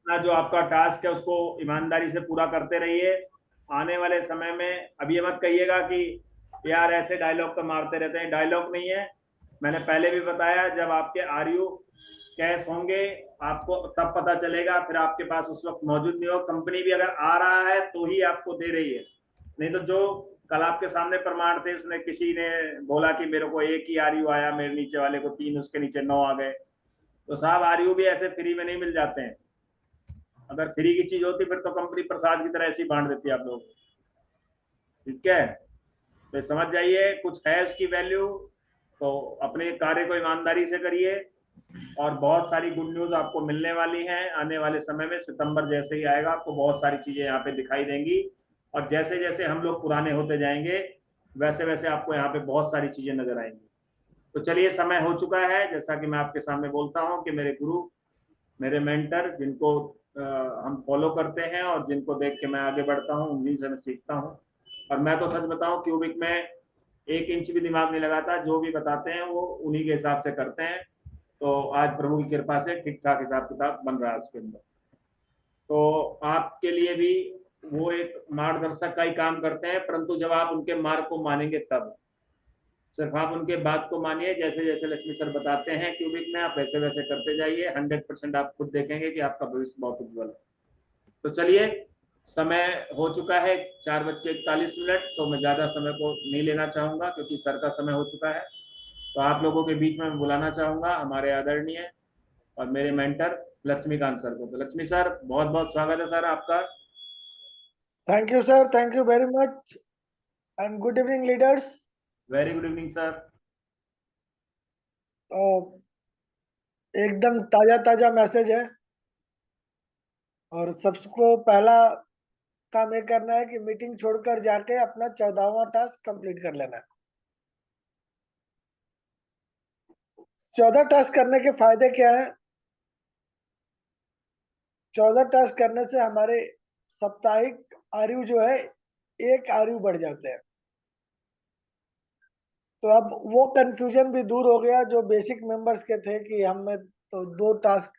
अपना जो आपका टास्क है उसको ईमानदारी से पूरा करते रहिए। आने वाले समय में अब ये मत कहिएगा कि यार ऐसे डायलॉग तो मारते रहते हैं, डायलॉग नहीं है। मैंने पहले भी बताया, जब आपके आरयू कैश होंगे आपको तब पता चलेगा, फिर आपके पास उस वक्त मौजूद नहीं हो। कंपनी भी अगर आ रहा है तो ही आपको दे रही है, नहीं तो जो कल आपके सामने प्रमाण थे, उसने किसी ने बोला कि मेरे को एक ही आरयू आया, मेरे नीचे वाले को 3, उसके नीचे 9 आ गए। तो साहब आरयू भी ऐसे फ्री में नहीं मिल जाते हैं। अगर फ्री की चीज होती फिर तो कंपनी प्रसाद की तरह ऐसी बांट देती आप लोग। ठीक है, तो समझ जाइए कुछ है उसकी वैल्यू। तो अपने कार्य को ईमानदारी से करिए, और बहुत सारी गुड न्यूज आपको मिलने वाली हैं आने वाले समय में। सितंबर जैसे ही आएगा आपको बहुत सारी चीजें यहाँ पे दिखाई देंगी, और जैसे जैसे हम लोग पुराने होते जाएंगे वैसे वैसे आपको यहाँ पे बहुत सारी चीजें नजर आएंगी। तो चलिए, समय हो चुका है। जैसा कि मैं आपके सामने बोलता हूँ कि मेरे गुरु, मेरे मेंटर, जिनको हम फॉलो करते हैं और जिनको देख के मैं आगे बढ़ता हूँ, उन्हीं से मैं सीखता हूँ। और मैं तो सच बताऊं, क्यूबिक में 1 इंच भी दिमाग नहीं लगाता, जो भी बताते हैं वो उन्हीं के हिसाब से करते हैं। तो आज प्रभु की कृपा से ठीक ठाक हिसाब किताब बन रहा है उसके अंदर। तो आपके लिए भी वो एक मार्गदर्शक का ही काम करते हैं, परंतु जब आप उनके मार्ग को मानेंगे तब। सिर्फ आप उनके बात को मानिए, जैसे जैसे लक्ष्मी सर बताते हैं क्यूबिक में, आप वैसे वैसे करते जाइए। 100% आप खुद देखेंगे कि आपका भविष्य बहुत उज्जवल है। तो चलिए, समय हो चुका है 4:41। तो मैं ज़्यादा समय को नहीं लेना चाहूँगा क्योंकि सर का समय हो चुका है। तो आप लोगों के बीच में मैं बुलाना चाहूँगा हमारे आदरणीय और मेरे मेंटर लक्ष्मीकांत सर को। तो लक्ष्मी सर, बहुत बहुत स्वागत है सर आपका। Thank you, sir. Thank you very much. And good evening, leaders. Very good evening sir. एकदम ताजा ताजा मैसेज है, और सबको पहला काम ये करना है कि मीटिंग छोड़कर जाके अपना 14वां टास्क कंप्लीट कर लेना है। 14 टास्क करने के फायदे क्या है? 14 टास्क करने से हमारे साप्ताहिक आरयू जो है 1 आरयू बढ़ जाते हैं। तो अब वो कंफ्यूजन भी दूर हो गया जो बेसिक मेंबर्स के थे कि हमें तो 2 टास्क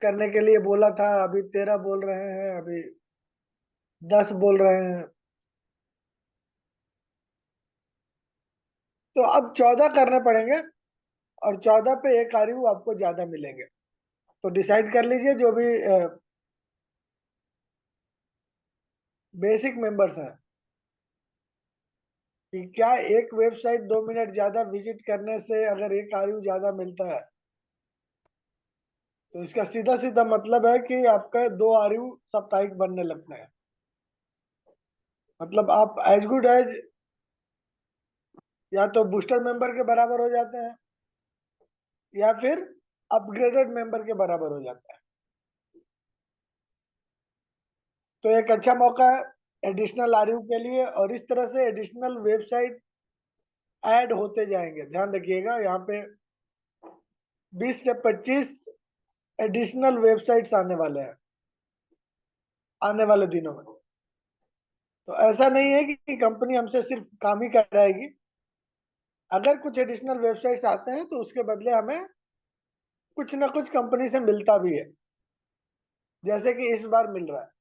करने के लिए बोला था, अभी 13 बोल रहे हैं, अभी 10 बोल रहे हैं। तो अब 14 करने पड़ेंगे, और 14 पे 1 आरयू आपको ज्यादा मिलेंगे। तो डिसाइड कर लीजिए जो भी बेसिक मेंबर्स हैं कि क्या एक वेबसाइट 2 मिनट ज्यादा विजिट करने से अगर 1 आरयू ज्यादा मिलता है, तो इसका सीधा सीधा मतलब है कि आपका 2 आरयू साप्ताहिक बनने लगते हैं। मतलब आप एज गुड एज या तो बूस्टर मेंबर के बराबर हो जाते हैं, या फिर अपग्रेडेड मेंबर के बराबर हो जाता है। तो एक अच्छा मौका है एडिशनल आरयू के लिए, और इस तरह से एडिशनल वेबसाइट ऐड होते जाएंगे। ध्यान रखिएगा, यहाँ पे 20 से 25 एडिशनल वेबसाइट्स आने वाले हैं आने वाले दिनों में। तो ऐसा नहीं है कि कंपनी हमसे सिर्फ काम ही कराएगी। अगर कुछ एडिशनल वेबसाइट्स आते हैं तो उसके बदले हमें कुछ ना कुछ कंपनी से मिलता भी है, जैसे कि इस बार मिल रहा है।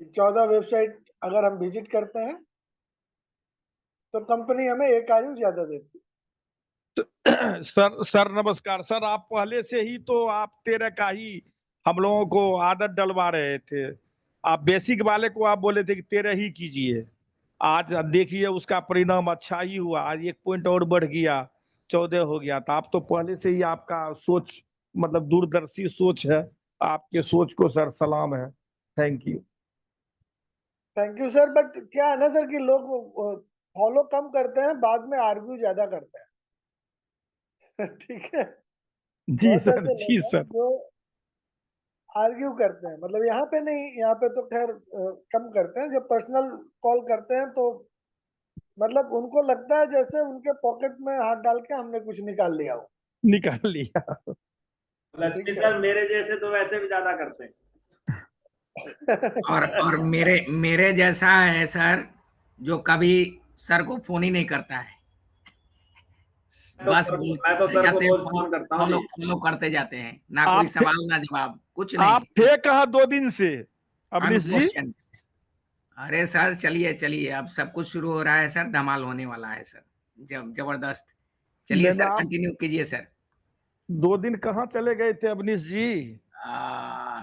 14 वेबसाइट अगर हम विजिट करते हैं तो कंपनी हमें 1 आरयू ज्यादा देती सर सर नमस्कार सर। आप पहले से ही तो आप 13 का ही हम लोगों को आदत डलवा रहे थे। आप बेसिक वाले को आप बोले थे कि 13 ही कीजिए। आज देखिए उसका परिणाम अच्छा ही हुआ। आज 1 पॉइंट और बढ़ गया, 14 हो गया। तो आप तो पहले से ही आपका सोच मतलब दूरदर्शी सोच है। आपके सोच को सर सलाम है। Thank you. Thank you sir. But क्या है ना सर कि लोग फॉलो कम करते हैं, बाद में आर्ग्यू ज्यादा करते हैं। ठीक है, जी बहुत सर, ऐसे जी लोग हैं सर। जो आर्ग्यू करते हैं। मतलब यहाँ पे नहीं, यहाँ पे तो खैर कम करते हैं। जब पर्सनल कॉल करते हैं तो मतलब उनको लगता है जैसे उनके पॉकेट में हाथ डाल के हमने कुछ निकाल लिया हो। निकाल लिया। लक्ष्मी ठीक है। सर मेरे जैसे तो वैसे भी ज्यादा करते हैं। और मेरे मेरे जैसा है सर, जो कभी सर को फोन ही नहीं करता है, बस मैं तो बोलते सर को जाते हैं, रोज फॉलो फोन करता हूँ फॉलो जी। फॉलो करते जाते हैं, ना कोई आप सवाल ना जवाब। कुछ आप नहीं। थे कहाँ 2 दिन से अवनीश जी? अनक्वेश्चन। अरे सर चलिए चलिए, अब सब कुछ शुरू हो रहा है सर, धमाल होने वाला है सर, जबरदस्त। चलिए मैंने सर, आप कंटिन्यू कीजिए सर। 2 दिन कहाँ चले गए थे अवनीश जी? आ,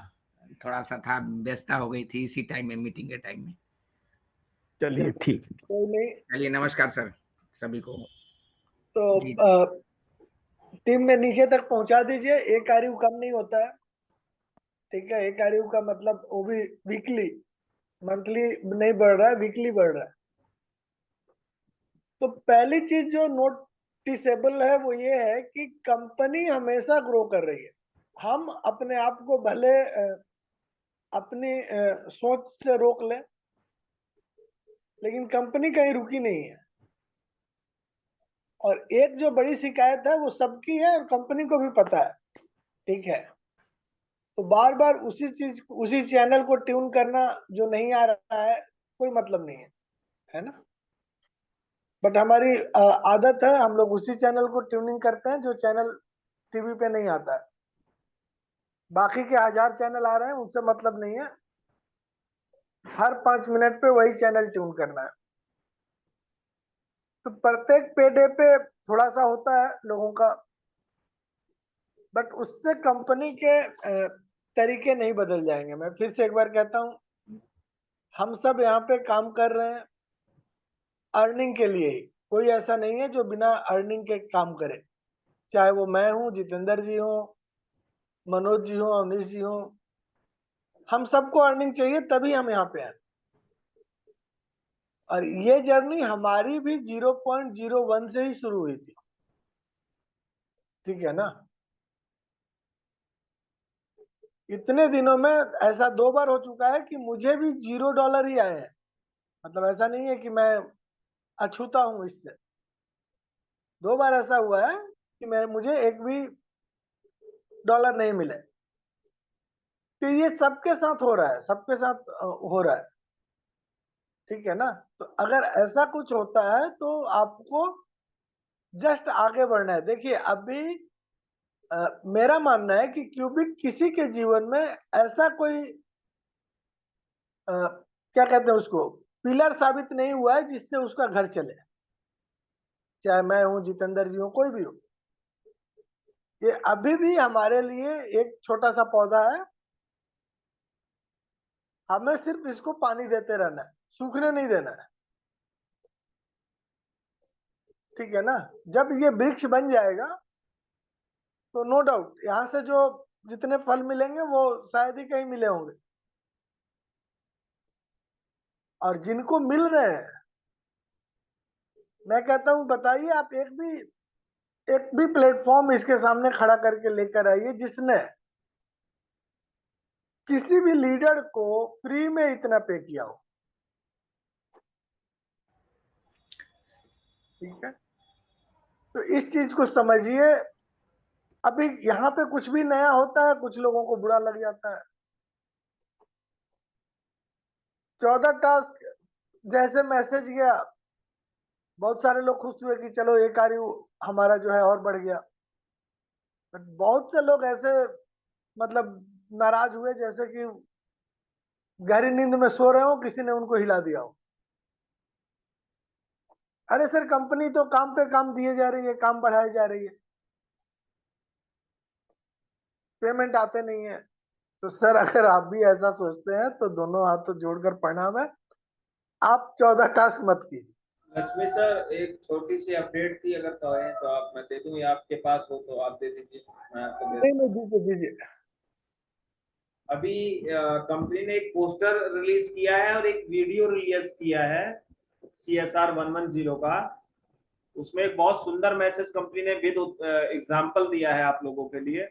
थोड़ा सा था, व्यस्तता हो गई थी इसी टाइम में, मीटिंग के टाइम में। चलिए ठीक। कोई नहीं। चलिए नमस्कार सर सभी को। तो जी टीम में नीचे तक पहुंचा दीजिए, एक आरयू कम नहीं होता है। ठीक है, एक आरयू का मतलब वो भी वीकली, मंथली नहीं बढ़ रहा है, वीकली बढ़ रहा है। तो पहली चीज जो नोटिसेबल है वो ये है कि कंपनी हमेशा ग्रो कर रही है। हम अपने आप को भले अपनी सोच से रोक लें, लेकिन कंपनी कहीं रुकी नहीं है। और एक जो बड़ी शिकायत है वो सबकी है और कंपनी को भी पता है। ठीक है, तो बार बार उसी चैनल को ट्यून करना जो नहीं आ रहा है, कोई मतलब नहीं है ना। बट हमारी आदत है, हम लोग उसी चैनल को ट्यूनिंग करते हैं जो चैनल टीवी पे नहीं आता है। बाकी के 1000 चैनल आ रहे हैं, उनसे मतलब नहीं है। हर 5 मिनट पे वही चैनल ट्यून करना है। तो प्रत्येक पे डे पे थोड़ा सा होता है लोगों का, बट उससे कंपनी के तरीके नहीं बदल जाएंगे। मैं फिर से एक बार कहता हूँ, हम सब यहाँ पे काम कर रहे हैं अर्निंग के लिए ही। कोई ऐसा नहीं है जो बिना अर्निंग के काम करे, चाहे वो मैं हूँ, जितेंद्र जी हो, मनोज जी हो, अवनीश जी हो। हम सबको अर्निंग चाहिए, तभी हम यहाँ पे हैं। और ये जर्नी हमारी भी 0.01 से ही शुरू हुई थी। ठीक है ना। इतने दिनों में ऐसा 2 बार हो चुका है कि मुझे भी $0 ही आए हैं। मतलब ऐसा नहीं है कि मैं अछूता हूं इससे। 2 बार ऐसा हुआ है कि मुझे एक भी डॉलर नहीं मिले। तो ये सबके साथ हो रहा है, सबके साथ हो रहा है। ठीक है ना। तो अगर ऐसा कुछ होता है तो आपको जस्ट आगे बढ़ना है। देखिए अभी मेरा मानना है कि क्यूबिक किसी के जीवन में ऐसा कोई क्या कहते हैं उसको, पिलर साबित नहीं हुआ है जिससे उसका घर चले। चाहे मैं हूं, जितेंद्र जी हो, कोई भी हो। ये अभी भी हमारे लिए एक छोटा सा पौधा है। हमें सिर्फ इसको पानी देते रहना है, सूखने नहीं देना है। ठीक है ना। जब ये वृक्ष बन जाएगा तो नो डाउट यहाँ से जो जितने फल मिलेंगे वो शायद ही कहीं मिले होंगे। और जिनको मिल रहे हैं, मैं कहता हूं बताइए आप एक भी प्लेटफॉर्म इसके सामने खड़ा करके लेकर आइए जिसने किसी भी लीडर को फ्री में इतना पे किया हो। ठीक है, तो इस चीज को समझिए। अभी यहाँ पे कुछ भी नया होता है, कुछ लोगों को बुरा लग जाता है। 14 टास्क जैसे मैसेज गया, बहुत सारे लोग खुश हुए कि चलो एक कार्य हमारा जो है और बढ़ गया। बट बहुत से लोग ऐसे मतलब नाराज हुए जैसे कि गहरी नींद में सो रहे हो, किसी ने उनको हिला दिया हो। अरे सर कंपनी तो काम पे काम दिए जा रही है, काम बढ़ाई जा रही है, पेमेंट आते नहीं है। तो सर अगर आप भी ऐसा सोचते हैं तो दोनों हाथों जोड़कर प्रणाम है, आप 14 टास्क मत कीजिए। लक्ष्मी सर, एक छोटी सी अपडेट थी, अगर कहें तो आप मैं दे दूं या आपके पास हो तो आप दे दीजिए, मैं आपको दे नहीं दूं। नहीं, दीजिए दीजिए। अभी कंपनी ने एक पोस्टर रिलीज किया है और एक वीडियो रिलीज किया है CSR 110 का। उसमें एक बहुत सुंदर मैसेज कंपनी ने विद एग्जाम्पल दिया है आप लोगों के लिए।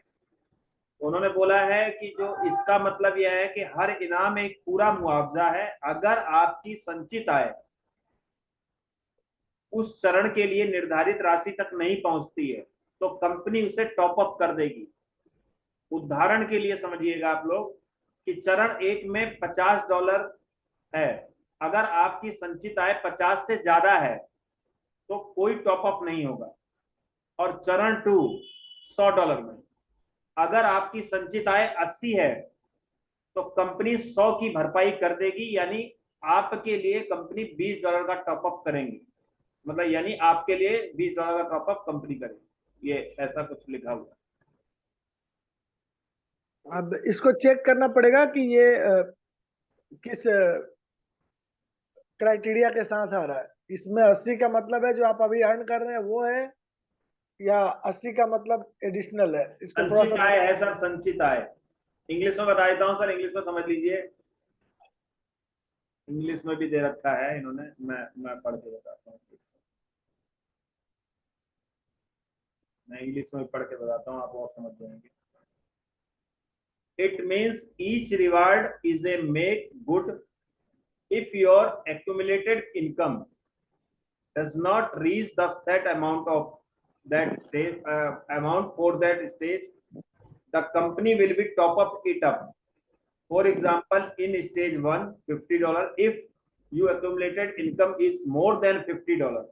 उन्होंने बोला है कि जो इसका मतलब यह है कि हर इनाम एक पूरा मुआवजा है। अगर आपकी संचित आय उस चरण के लिए निर्धारित राशि तक नहीं पहुंचती है तो कंपनी उसे टॉप अप कर देगी। उदाहरण के लिए समझिएगा आप लोग कि चरण 1 में $50 है। अगर आपकी संचित आय 50 से ज्यादा है तो कोई टॉप अप नहीं होगा। और चरण 2 $100 में, अगर आपकी संचित आय 80 है तो कंपनी 100 की भरपाई कर देगी, यानी आपके लिए कंपनी $20 का टॉपअप करेंगी, मतलब यानी आपके लिए $20 का टॉपअप कंपनी करेगी, ये ऐसा कुछ लिखा हुआ है। अब इसको चेक करना पड़ेगा कि ये किस क्राइटेरिया के साथ आ रहा है। इसमें 80 का मतलब है जो आप अभी अर्न कर रहे हैं वो है, या 80 का मतलब एडिशनल है? इसको थोड़ा संचित सा आय है सर, संचित आय। इंग्लिश में बता देता हूँ सर, इंग्लिश में समझ लीजिए, इंग्लिश में भी दे रखा है इन्होंने, मैं पढ़ के बताता हूँ, मैं इंग्लिश में पढ़ के बताता हूँ, आप और समझ जाएंगे। It means each reward is a make good if your accumulated income does not reach the set amount of that stage, amount for that stage, the company will be top up it up. For example, in stage 1, $50, if you accumulated income is more than $50,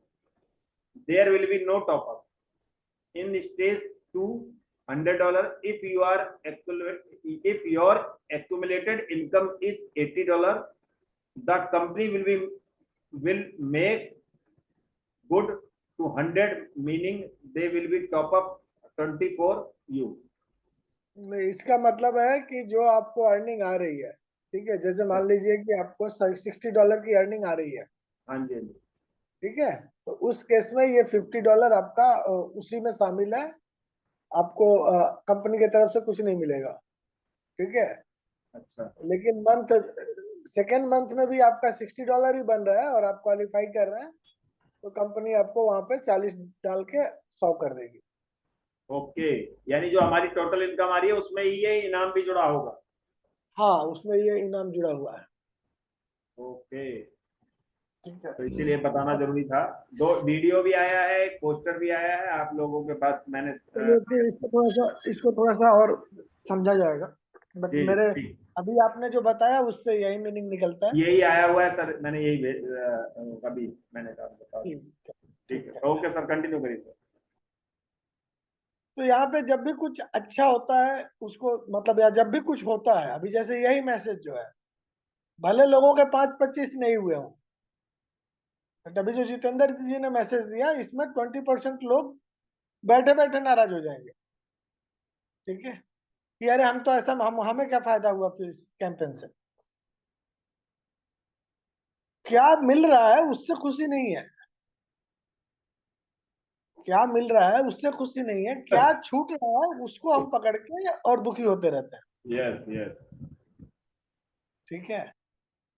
there will be no top up. In stage 2, $100, if your accumulated income is $80, the company will make good to 100, meaning they will be top up 20 for you. नहीं, इसका मतलब है कि जो आपको earning आ रही है, ठीक है, जैसे मान लीजिए कि आपको $60 की अर्निंग आ रही है, हाँ जी, हाँ जी, ठीक है, तो उस केस में ये $50 आपका उसी में शामिल है, आपको कंपनी की तरफ से कुछ नहीं मिलेगा, ठीक है। अच्छा, लेकिन सेकेंड मंथ में भी आपका $60 ही बन रहा है और आप क्वालिफाई कर रहे हैं, तो कंपनी आपको वहां पे 40 डाल के 100 कर देगी। ओके, यानी जो हमारी टोटल इनकम आ रही है उसमें ये इनाम भी जुड़ा होगा। हाँ, उसमें ये इनाम जुड़ा हुआ है। ओके, ठीक है, तो इसीलिए बताना जरूरी था। 2 वीडियो भी आया है, एक पोस्टर भी आया है आप लोगों के पास, मैंने चलिए फिर इसको थोड़ा सा और समझा जाएगा, बट जी मेरे ठीक, अभी आपने जो बताया उससे यही मीनिंग निकलता है। यही आया हुआ है सर, मैंने यही अभी मैंने कहा बता दिया। ठीक है, ठीक ठीक है, है। ओके सर, कंटिन्यू करिए सर। तो यहाँ पे जब भी कुछ अच्छा होता है उसको मतलब, या जब भी कुछ होता है, अभी जैसे यही मैसेज जो है, भले लोगों के 5-25 नहीं हुए हों, बट अभी जो जितेंद्र जी ने मैसेज दिया इसमें 20% लोग बैठे बैठे नाराज हो जाएंगे, ठीक है, कि अरे हम तो ऐसा, हम हमें क्या फायदा हुआ फिर इस कैंपेन से। क्या मिल रहा है उससे खुशी नहीं है, क्या मिल रहा है उससे खुशी नहीं है, क्या छूट रहा है उसको हम पकड़ के और दुखी होते रहते हैं, यस यस, ठीक है।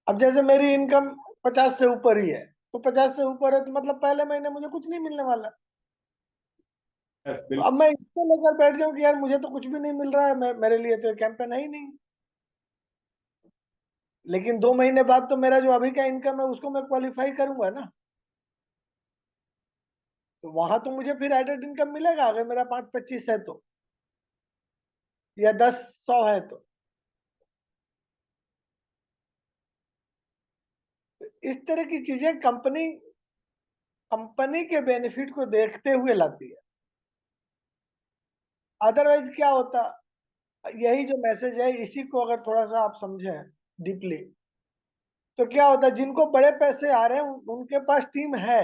अब जैसे मेरी इनकम 50 से ऊपर ही है, तो 50 से ऊपर है तो मतलब पहले महीने मुझे कुछ नहीं मिलने वाला। यस तो अब बिल्कुल, मैं इसको लेकर बैठ जाऊं कि यार मुझे तो कुछ भी नहीं मिल रहा है, मेरे लिए तो कैंपेन है ही नहीं। लेकिन 2 महीने बाद तो मेरा जो अभी का इनकम है उसको मैं क्वालिफाई करूंगा ना, तो वहां तो मुझे फिर एडेड इनकम मिलेगा, अगर मेरा 5-25 है तो, या 10-100 है तो। इस तरह की चीजें कंपनी के बेनिफिट को देखते हुए लाती है। अदरवाइज क्या होता, यही जो मैसेज है इसी को अगर थोड़ा सा आप समझें डीपली, तो क्या होता है, जिनको बड़े पैसे आ रहे हैं उनके पास टीम है,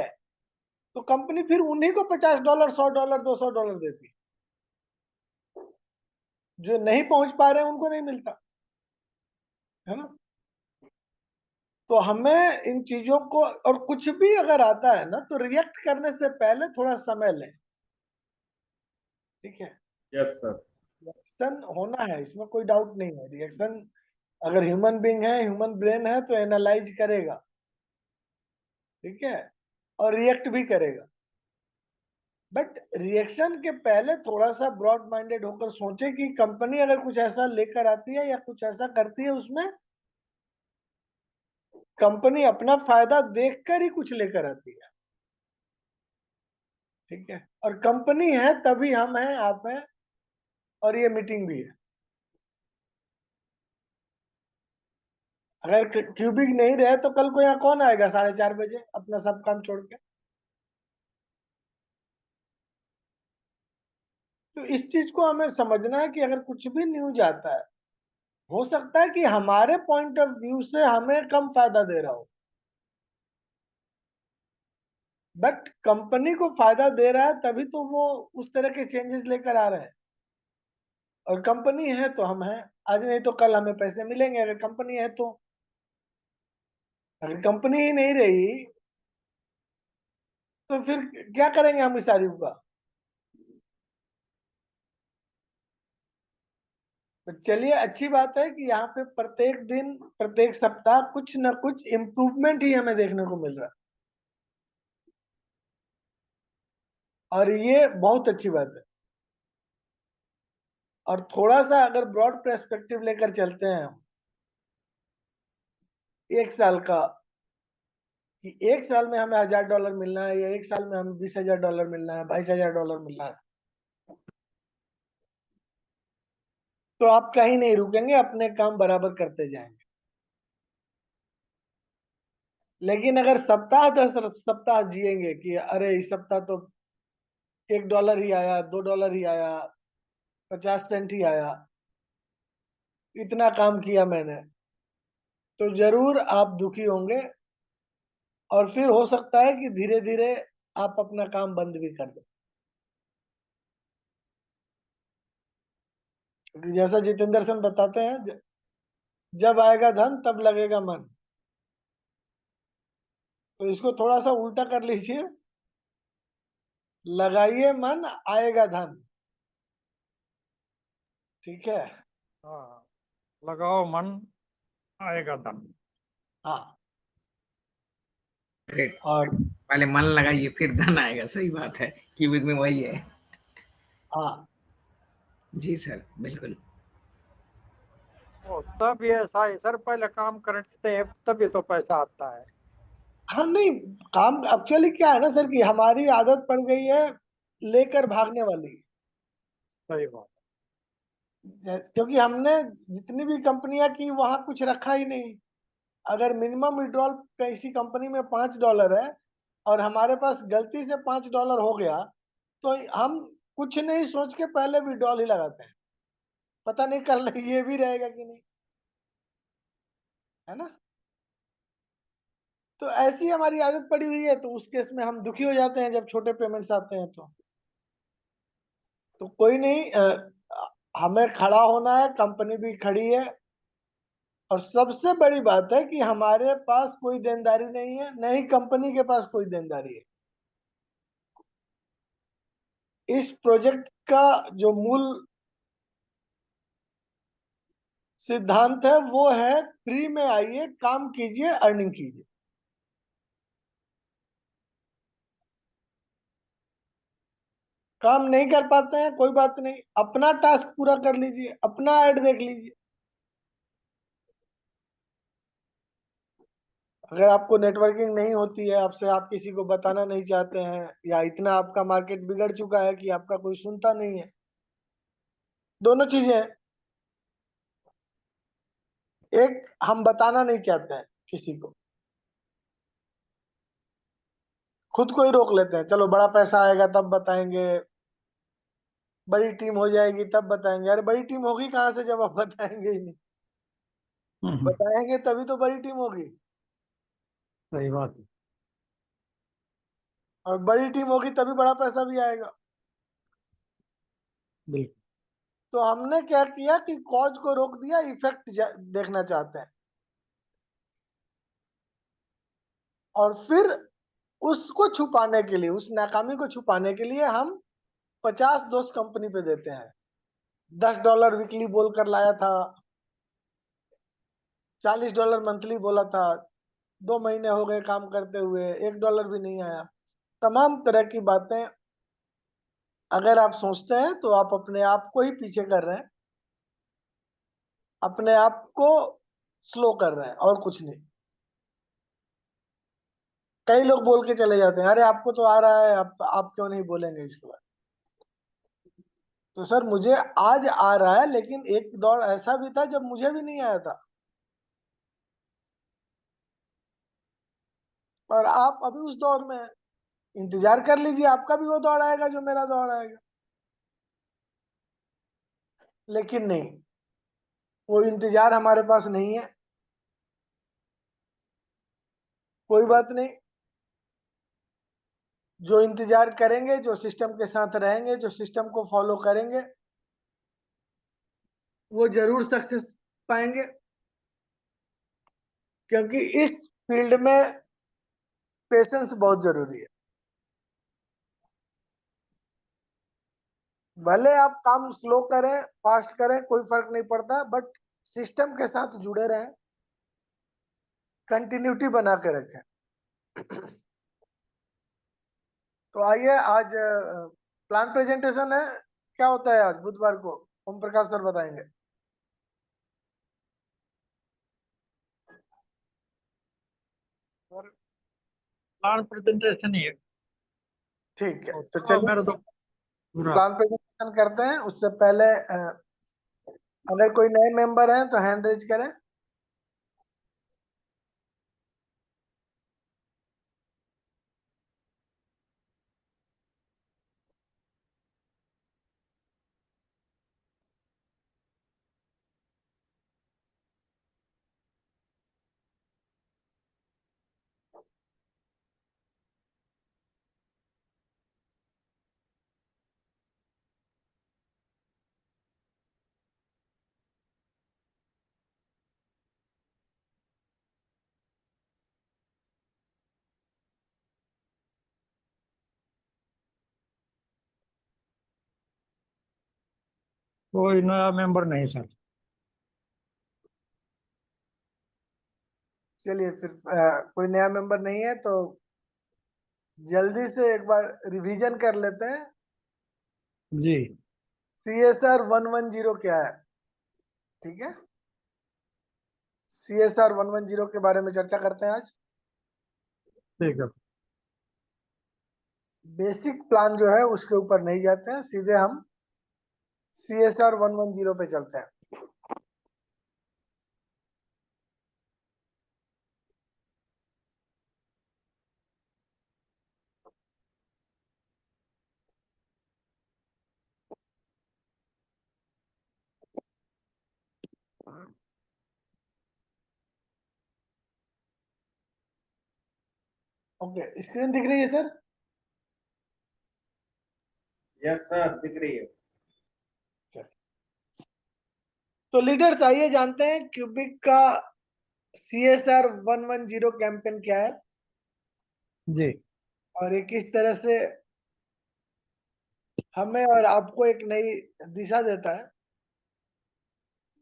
तो कंपनी फिर उन्हीं को $50, $100, $200 देती है, जो नहीं पहुंच पा रहे हैं उनको नहीं मिलता, है ना। तो हमें इन चीजों को, और कुछ भी अगर आता है ना, तो रिएक्ट करने से पहले थोड़ा समय लें, ठीक है। यस सर, रिएक्शन होना है, इसमें कोई डाउट नहीं है। रिएक्शन, अगर ह्यूमन बीइंग है, ह्यूमन ब्रेन है, तो एनालाइज करेगा, ठीक है, और रिएक्ट भी करेगा। बट रिएक्शन के पहले थोड़ा सा ब्रॉड माइंडेड होकर सोचे कि कंपनी अगर कुछ ऐसा लेकर आती है या कुछ ऐसा करती है, उसमें कंपनी अपना फायदा देखकर ही कुछ लेकर आती है, ठीक है। और कंपनी है तभी हम हैं, आप हैं, और ये मीटिंग भी है। अगर क्यूबिक नहीं रहे तो कल को यहाँ कौन आएगा 4:30 बजे अपना सब काम छोड़ के? तो इस चीज को हमें समझना है कि अगर कुछ भी न्यूज आता है, हो सकता है कि हमारे पॉइंट ऑफ व्यू से हमें कम फायदा दे रहा हो, बट कंपनी को फायदा दे रहा है, तभी तो वो उस तरह के चेंजेस लेकर आ रहे हैं। और कंपनी है तो हम हैं, आज नहीं तो कल हमें पैसे मिलेंगे अगर कंपनी है तो। अगर कंपनी ही नहीं रही तो फिर क्या करेंगे हम इस आयु का। तो चलिए, अच्छी बात है कि यहाँ पे प्रत्येक दिन प्रत्येक सप्ताह कुछ न कुछ इम्प्रूवमेंट ही हमें देखने को मिल रहा है, और ये बहुत अच्छी बात है। और थोड़ा सा अगर ब्रॉड पर्सपेक्टिव लेकर चलते हैं हम, एक साल का, कि एक साल में हमें $1000 मिलना है, या एक साल में हमें $20,000 मिलना है, $22,000 मिलना है, तो आप कहीं नहीं रुकेंगे, अपने काम बराबर करते जाएंगे। लेकिन अगर सप्ताह दर सप्ताह जिएंगे कि अरे इस सप्ताह तो $1 ही आया, $2 ही आया, 50 सेंट ही आया, इतना काम किया मैंने, तो जरूर आप दुखी होंगे। और फिर हो सकता है कि धीरे धीरे आप अपना काम बंद भी कर दें, क्योंकि जैसा जितेंद्र सिंह बताते हैं, जब आएगा धन तब लगेगा मन। तो इसको थोड़ा सा उल्टा कर लीजिए, लगाइए मन, आएगा धन। ठीक है। हाँ, लगाओ मन, आएगा धन। हाँ। ग्रेट। और पहले मन लगाइए फिर धन आएगा, सही बात है, कीविक में वही है। हाँ, जी सर, बिल्कुल। ओ, तब ये ऐसा है सर, पहले काम करते हैं तभी तो पैसा आता है। हाँ, नहीं, काम एक्चुअली क्या है ना सर, कि हमारी आदत पड़ गई है लेकर भागने वाली। सही बात। क्योंकि हमने जितनी भी कंपनियां की वहां कुछ रखा ही नहीं। अगर मिनिमम विड्रॉल किसी कंपनी में $5 है, और हमारे पास गलती से $5 हो गया, तो हम कुछ नहीं सोच के पहले विड्रॉल ही लगाते हैं, पता नहीं कल ये भी रहेगा कि नहीं, है ना। तो ऐसी हमारी आदत पड़ी हुई है, तो उस केस में हम दुखी हो जाते हैं जब छोटे पेमेंट्स आते हैं। तो कोई नहीं, हमें खड़ा होना है, कंपनी भी खड़ी है। और सबसे बड़ी बात है कि हमारे पास कोई देनदारी नहीं है, न ही कंपनी के पास कोई देनदारी है। इस प्रोजेक्ट का जो मूल सिद्धांत है वो है, फ्री में आइए, काम कीजिए, अर्निंग कीजिए। काम नहीं कर पाते हैं, कोई बात नहीं, अपना टास्क पूरा कर लीजिए, अपना ऐड देख लीजिए। अगर आपको नेटवर्किंग नहीं होती है, आपसे आप किसी को बताना नहीं चाहते हैं, या इतना आपका मार्केट बिगड़ चुका है कि आपका कोई सुनता नहीं है, दोनों चीजें हैं। एक, हम बताना नहीं चाहते हैं किसी को, खुद को ही रोक लेते हैं, चलो बड़ा पैसा आएगा तब बताएंगे, बड़ी टीम हो जाएगी तब बताएंगे। अरे बड़ी टीम होगी कहाँ से जब आप बताएंगे ही नहीं। बताएंगे तभी तो बड़ी टीम होगी, सही बात है। और बड़ी टीम होगी तभी बड़ा पैसा भी आएगा। बिल्कुल। तो हमने क्या किया कि कॉज को रोक दिया, इफेक्ट देखना चाहते हैं। और फिर उसको छुपाने के लिए, उस नाकामी को छुपाने के लिए हम 50 दोस्त कंपनी पे देते हैं। $10 वीकली बोलकर लाया था, $40 मंथली बोला था, 2 महीने हो गए काम करते हुए, $1 भी नहीं आया। तमाम तरह की बातें अगर आप सोचते हैं तो आप अपने आप को ही पीछे कर रहे हैं, अपने आप को स्लो कर रहे हैं, और कुछ नहीं। कई लोग बोल के चले जाते हैं, अरे आपको तो आ रहा है, आप क्यों नहीं बोलेंगे इसके बाद। तो सर, मुझे आज आ रहा है, लेकिन एक दौर ऐसा भी था जब मुझे भी नहीं आया था, और आप अभी उस दौर में हैं। इंतजार कर लीजिए, आपका भी वो दौर आएगा जो मेरा दौर आएगा। लेकिन नहीं, वो इंतजार हमारे पास नहीं है। कोई बात नहीं, जो इंतजार करेंगे, जो सिस्टम के साथ रहेंगे, जो सिस्टम को फॉलो करेंगे, वो जरूर सक्सेस पाएंगे। क्योंकि इस फील्ड में पेशेंस बहुत जरूरी है। भले आप काम स्लो करें, फास्ट करें, कोई फर्क नहीं पड़ता, बट सिस्टम के साथ जुड़े रहें, कंटिन्यूटी बना के रखें। तो आइए, आज प्लान प्रेजेंटेशन है। क्या होता है आज बुधवार को? ओम प्रकाश सर बताएंगे। प्लान प्रेजेंटेशन ही है। ठीक है, तो हाँ, चलिए मेरा तो पूरा प्लान प्रेजेंटेशन करते हैं। उससे पहले अगर कोई नए मेंबर हैं तो हैंड रेज करें। कोई नया मेंबर नहीं सर। चलिए फिर कोई नया मेंबर नहीं है तो जल्दी से एक बार रिवीजन कर लेते हैं। जी CSR 110 क्या है? ठीक है, CSR 110 के बारे में चर्चा करते हैं आज। ठीक है। बेसिक प्लान जो है उसके ऊपर नहीं जाते हैं, सीधे हम CSR 110 पे चलते हैं। ओके, स्क्रीन दिख रही है सर? यस सर, दिख रही है। तो लीडर्स, आइए जानते हैं क्यूबिक का CSR 110 कैंपेन क्या है जी और ये किस तरह से हमें और आपको एक नई दिशा देता है,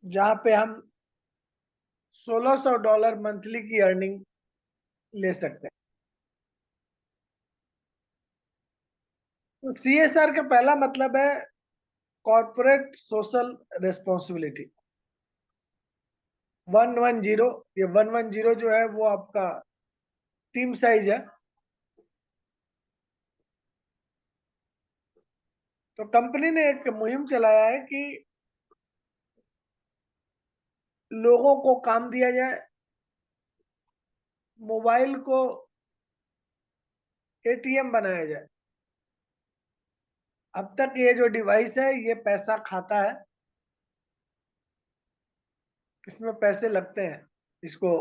जहां पे हम $1600 मंथली की अर्निंग ले सकते हैं। तो CSR का पहला मतलब है कॉर्पोरेट सोशल रेस्पॉन्सिबिलिटी। 110, ये 110 जो है वो आपका टीम साइज है। तो कंपनी ने एक मुहिम चलाया है कि लोगों को काम दिया जाए, मोबाइल को ATM बनाया जाए। अब तक ये जो डिवाइस है ये पैसा खाता है, इसमें पैसे लगते हैं इसको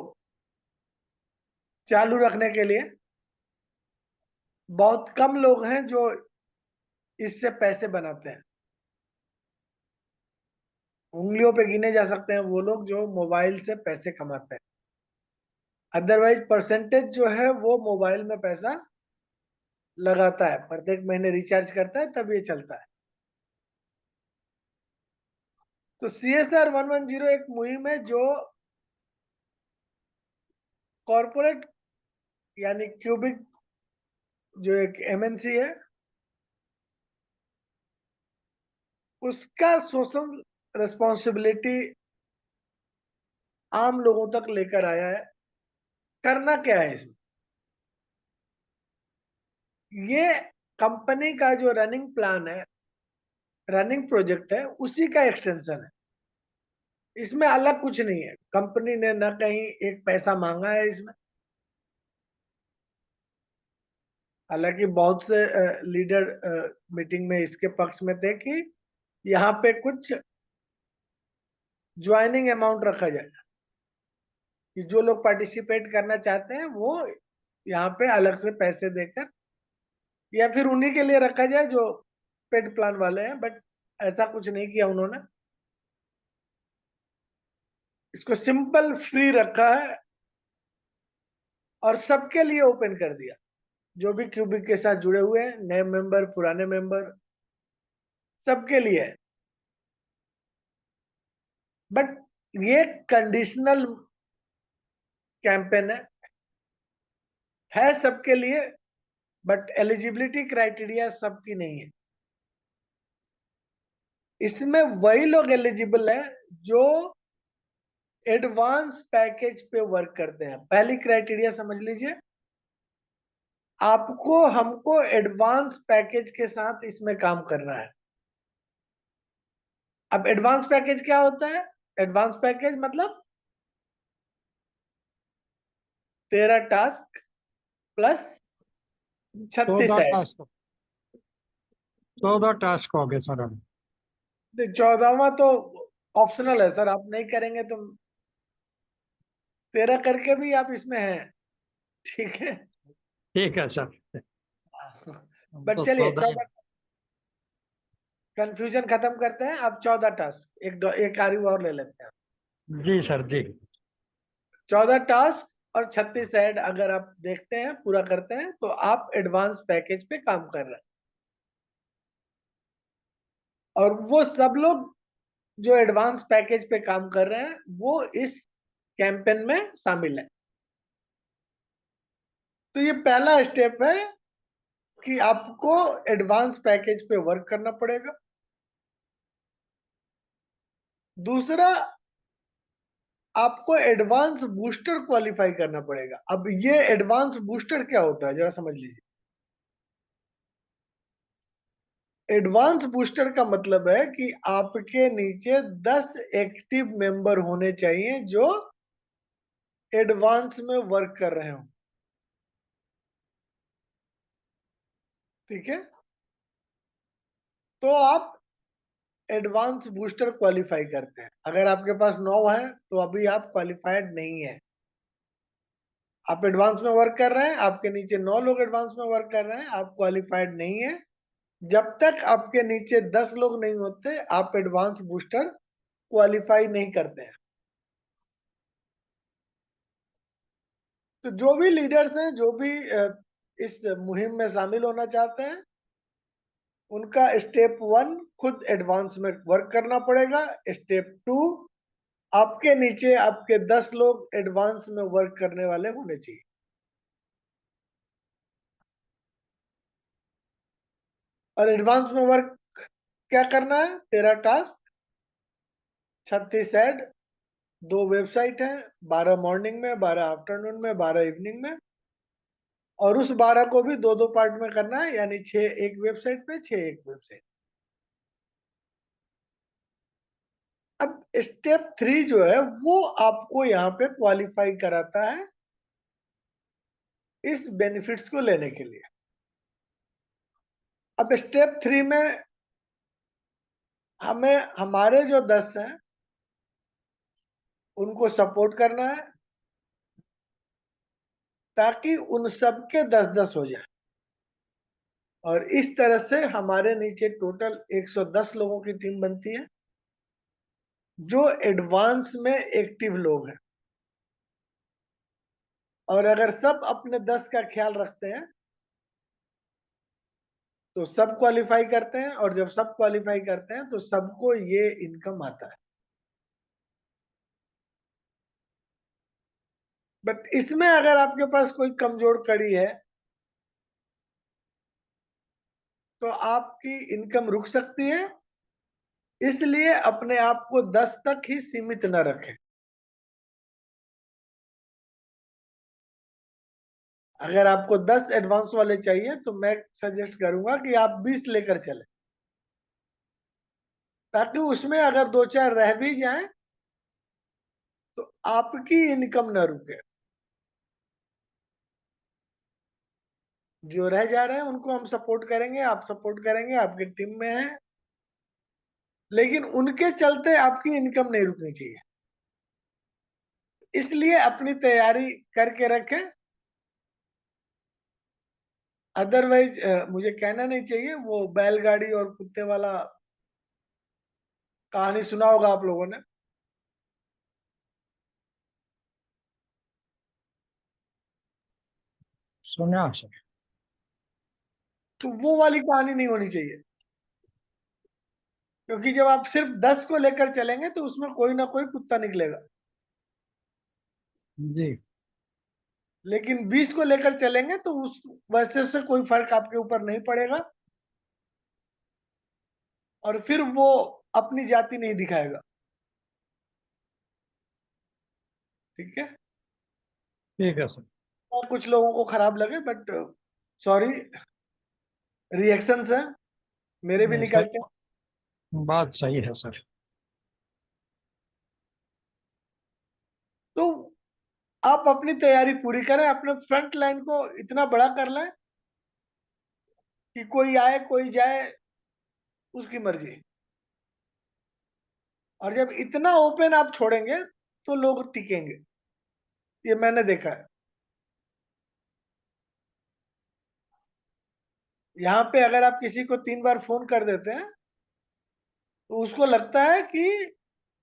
चालू रखने के लिए। बहुत कम लोग हैं जो इससे पैसे बनाते हैं। उंगलियों पे गिने जा सकते हैं वो लोग जो मोबाइल से पैसे कमाते हैं। अदरवाइज परसेंटेज जो है वो मोबाइल में पैसा लगाता है, प्रत्येक महीने रिचार्ज करता है तब ये चलता है। तो CSR 110 एक मुहिम है जो कॉर्पोरेट यानी क्यूबिक जो एक MNC है उसका सोशल रिस्पॉन्सिबिलिटी आम लोगों तक लेकर आया है। करना क्या है इसमें? ये कंपनी का जो रनिंग प्लान है, रनिंग प्रोजेक्ट है, उसी का एक्सटेंशन है। इसमें अलग कुछ नहीं है। कंपनी ने न कहीं एक पैसा मांगा है इसमें। हालांकि बहुत से लीडर मीटिंग में इसके पक्ष में थे कि यहाँ पे कुछ ज्वाइनिंग अमाउंट रखा जाएगा कि जो लोग पार्टिसिपेट करना चाहते हैं वो यहाँ पे अलग से पैसे देकर, या फिर उन्हीं के लिए रखा जाए जो पेड प्लान वाले हैं, बट ऐसा कुछ नहीं किया उन्होंने, इसको सिंपल फ्री रखा है और सबके लिए ओपन कर दिया, जो भी क्यूबिक के साथ जुड़े हुए हैं, नए मेंबर, पुराने मेंबर, सबके लिए है। बट ये कंडीशनल कैंपेन है सबके लिए, बट एलिजिबिलिटी क्राइटेरिया सबकी नहीं है। इसमें वही लोग एलिजिबल हैं जो एडवांस पैकेज पे वर्क करते हैं। पहली क्राइटेरिया समझ लीजिए, आपको हमको एडवांस पैकेज के साथ इसमें काम करना है। अब एडवांस पैकेज क्या होता है? एडवांस पैकेज मतलब 13 टास्क प्लस 36 14 है। टास्क 14 टास्क हो गए सर। 14वां तो ऑप्शनल है सर, आप नहीं करेंगे तो 13 करके भी आप इसमें हैं, ठीक है। ठीक है सर। बट तो चलिए 14 कंफ्यूजन खत्म करते हैं। अब 14 टास्क, एक आरयू और ले लेते हैं। जी सर जी। 14 टास्क और 36 ऐड अगर आप देखते हैं, पूरा करते हैं, तो आप एडवांस पैकेज पे काम कर रहे हैं। और वो सब लोग जो एडवांस पैकेज पे काम कर रहे हैं वो इस कैंपेन में शामिल है। तो ये पहला स्टेप है कि आपको एडवांस पैकेज पे वर्क करना पड़ेगा। दूसरा, आपको एडवांस बूस्टर क्वालिफाई करना पड़ेगा। अब ये एडवांस बूस्टर क्या होता है जरा समझ लीजिए। एडवांस बूस्टर का मतलब है कि आपके नीचे 10 एक्टिव मेंबर होने चाहिए जो एडवांस में वर्क कर रहे हो, ठीक है। तो आप एडवांस बूस्टर क्वालिफाई करते हैं। अगर आपके पास 9 है तो अभी आप क्वालिफाइड नहीं है। आप एडवांस में वर्क कर रहे हैं, आपके नीचे 9 लोग एडवांस में वर्क कर रहे हैं, आप क्वालिफाइड नहीं है। जब तक आपके नीचे 10 लोग नहीं होते आप एडवांस बूस्टर क्वालिफाई नहीं करते हैं। तो जो भी लीडर्स हैं, जो भी इस मुहिम में शामिल होना चाहते हैं, उनका स्टेप 1 खुद एडवांस में वर्क करना पड़ेगा। स्टेप 2, आपके नीचे आपके 10 लोग एडवांस में वर्क करने वाले होने चाहिए। और एडवांस में वर्क क्या करना है? 13 टास्क, 36 ऐड, 2 वेबसाइट है, 12 मॉर्निंग में, 12 आफ्टरनून में, 12 इवनिंग में, और उस 12 को भी 2-2 पार्ट में करना है, यानी 6 एक वेबसाइट पे, 6 एक वेबसाइट। अब स्टेप 3 जो है वो आपको यहाँ पे क्वालिफाई कराता है इस बेनिफिट्स को लेने के लिए। अब स्टेप 3 में हमें हमारे जो 10 हैं उनको सपोर्ट करना है ताकि उन सबके 10-10 हो जाए, और इस तरह से हमारे नीचे टोटल 110 लोगों की टीम बनती है जो एडवांस में एक्टिव लोग हैं। और अगर सब अपने 10 का ख्याल रखते हैं तो सब क्वालिफाई करते हैं, और जब सब क्वालिफाई करते हैं तो सबको ये इनकम आता है। बट इसमें अगर आपके पास कोई कमजोर कड़ी है तो आपकी इनकम रुक सकती है। इसलिए अपने आप को 10 तक ही सीमित न रखें। अगर आपको 10 एडवांस वाले चाहिए तो मैं सजेस्ट करूंगा कि आप 20 लेकर चले, ताकि उसमें अगर 2-4 रह भी जाएं तो आपकी इनकम न रुके। जो रह जा रहे हैं उनको हम सपोर्ट करेंगे, आप सपोर्ट करेंगे, आपकी टीम में है, लेकिन उनके चलते आपकी इनकम नहीं रुकनी चाहिए। इसलिए अपनी तैयारी करके रखें। अदरवाइज मुझे कहना नहीं चाहिए, वो बैलगाड़ी और कुत्ते वाला कहानी सुना होगा आप लोगों ने। सुना सर। तो वो वाली कहानी नहीं होनी चाहिए, क्योंकि जब आप सिर्फ 10 को लेकर चलेंगे तो उसमें कोई ना कोई कुत्ता निकलेगा। जी। लेकिन 20 को लेकर चलेंगे तो उस वैसे से कोई फर्क आपके ऊपर नहीं पड़ेगा, और फिर वो अपनी जाति नहीं दिखाएगा। ठीक है। ठीक है सर। और कुछ लोगों को खराब लगे, बट सॉरी, रिएक्शंस हैं, मेरे भी नहीं निकलते सही, हैं। बात सही है सर। तो आप अपनी तैयारी पूरी करें, अपने फ्रंट लाइन को इतना बड़ा कर लें कि कोई आए कोई जाए उसकी मर्जी। और जब इतना ओपन आप छोड़ेंगे तो लोग टिकेंगे, ये मैंने देखा है। यहाँ पे अगर आप किसी को 3 बार फोन कर देते हैं तो उसको लगता है कि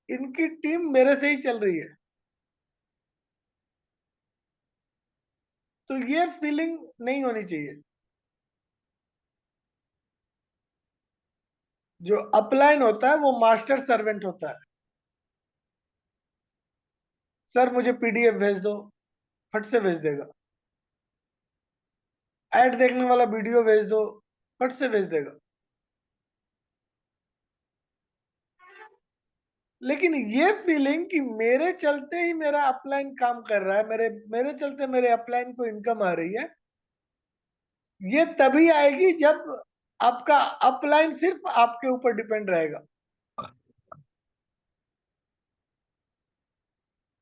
इनकी टीम मेरे से ही चल रही है। तो ये फीलिंग नहीं होनी चाहिए। जो अपलाइन होता है वो मास्टर सर्वेंट होता है। सर मुझे पीडीएफ भेज दो, फट से भेज देगा। ऐड देखने वाला वीडियो भेज दो, फट से भेज देगा। लेकिन ये फीलिंग कि मेरे चलते ही मेरा अपलाइन काम कर रहा है, मेरे मेरे चलते मेरे अपलाइन को इनकम आ रही है, ये तभी आएगी जब आपका अपलाइन सिर्फ आपके ऊपर डिपेंड रहेगा।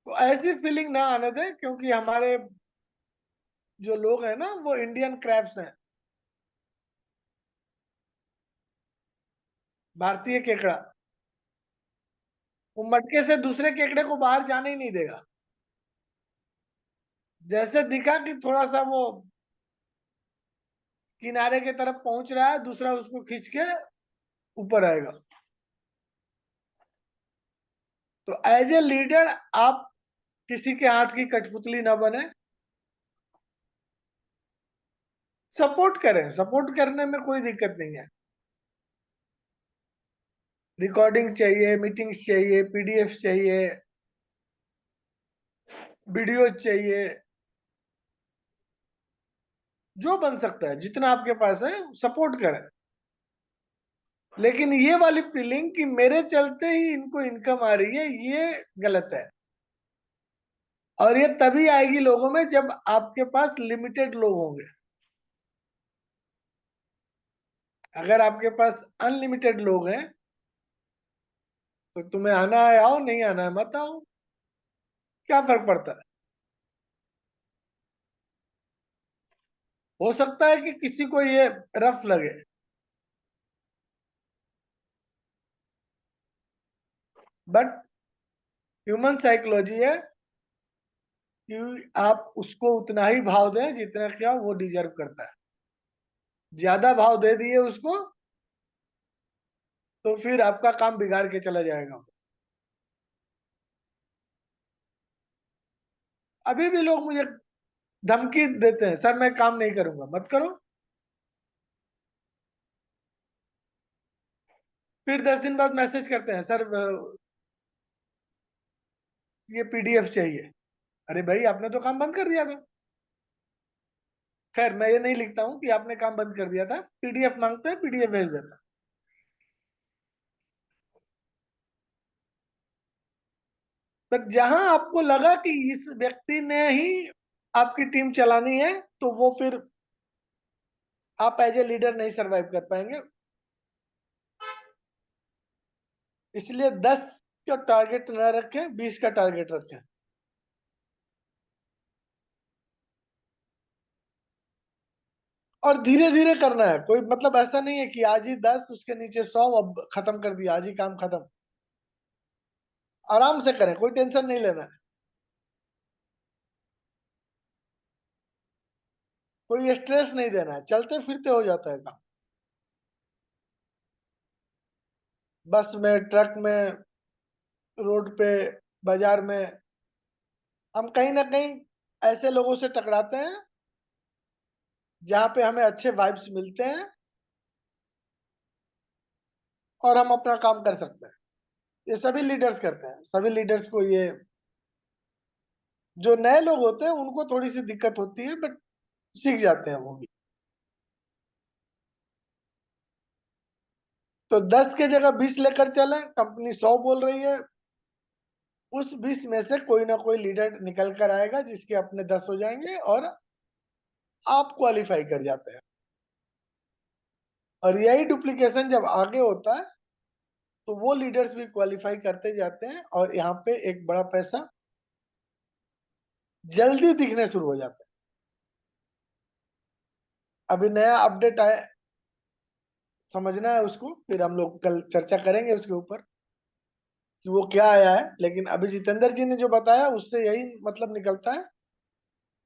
तो ऐसी फीलिंग ना आने दें, क्योंकि हमारे जो लोग हैं ना वो इंडियन क्रैब्स हैं, भारतीय केकड़ा। वो मटके से दूसरे केकड़े को बाहर जाने ही नहीं देगा। जैसे दिखा कि थोड़ा सा वो किनारे की तरफ पहुंच रहा है, दूसरा उसको खींच के ऊपर आएगा। तो एज ए लीडर आप किसी के हाथ की कठपुतली ना बने, सपोर्ट करें। सपोर्ट करने में कोई दिक्कत नहीं है। रिकॉर्डिंग चाहिए, मीटिंग्स चाहिए, पीडीएफ चाहिए, वीडियो चाहिए, जो बन सकता है जितना आपके पास है सपोर्ट करें। लेकिन ये वाली फीलिंग कि मेरे चलते ही इनको इनकम आ रही है, ये गलत है। और ये तभी आएगी लोगों में जब आपके पास लिमिटेड लोग होंगे। अगर आपके पास अनलिमिटेड लोग हैं तो तुम्हें आना है आओ, नहीं आना है मत आओ, क्या फर्क पड़ता है। हो सकता है कि किसी को ये रफ लगे, बट ह्यूमन साइकोलॉजी है कि आप उसको उतना ही भाव दें जितना क्या वो डिजर्व करता है। ज्यादा भाव दे दिए उसको तो फिर आपका काम बिगाड़ के चला जाएगा। अभी भी लोग मुझे धमकी देते हैं, सर मैं काम नहीं करूंगा। मत करो। फिर 10 दिन बाद मैसेज करते हैं, सर ये पीडीएफ चाहिए। अरे भाई आपने तो काम बंद कर दिया था। खैर मैं ये नहीं लिखता हूँ कि आपने काम बंद कर दिया था, पीडीएफ मांगते हैं पीडीएफ भेज देता। पर जहां आपको लगा कि इस व्यक्ति ने ही आपकी टीम चलानी है तो वो फिर आप एज ए लीडर नहीं सरवाइव कर पाएंगे। इसलिए 10 का टारगेट न रखें, 20 का टारगेट रखें। और धीरे धीरे करना है, कोई मतलब ऐसा नहीं है कि आज ही 10 उसके नीचे 100 अब खत्म कर दिया, आज ही काम खत्म। आराम से करें, कोई टेंशन नहीं लेना है, कोई स्ट्रेस नहीं देना है, चलते फिरते हो जाता है काम। बस में, ट्रक में, रोड पे, बाजार में, हम कहीं ना कहीं ऐसे लोगों से टकराते हैं जहां पे हमें अच्छे वाइब्स मिलते हैं और हम अपना काम कर सकते हैं। ये सभी लीडर्स करते हैं, सभी लीडर्स को ये, जो नए लोग होते हैं उनको थोड़ी सी दिक्कत होती है, बट सीख जाते हैं वो भी। तो 10 के जगह 20 लेकर चलें, कंपनी 100 बोल रही है, उस 20 में से कोई ना कोई लीडर निकल कर आएगा जिसके अपने 10 हो जाएंगे और आप क्वालिफाई कर जाते हैं। और यही डुप्लीकेशन जब आगे होता है तो वो लीडर्स भी क्वालिफाई करते जाते हैं और यहाँ पे एक बड़ा पैसा जल्दी दिखने शुरू हो जाता है। अभी नया अपडेट आया, समझना है उसको, फिर हम लोग कल चर्चा करेंगे उसके ऊपर कि वो क्या आया है। लेकिन अभी जितेंद्र जी ने जो बताया उससे यही मतलब निकलता है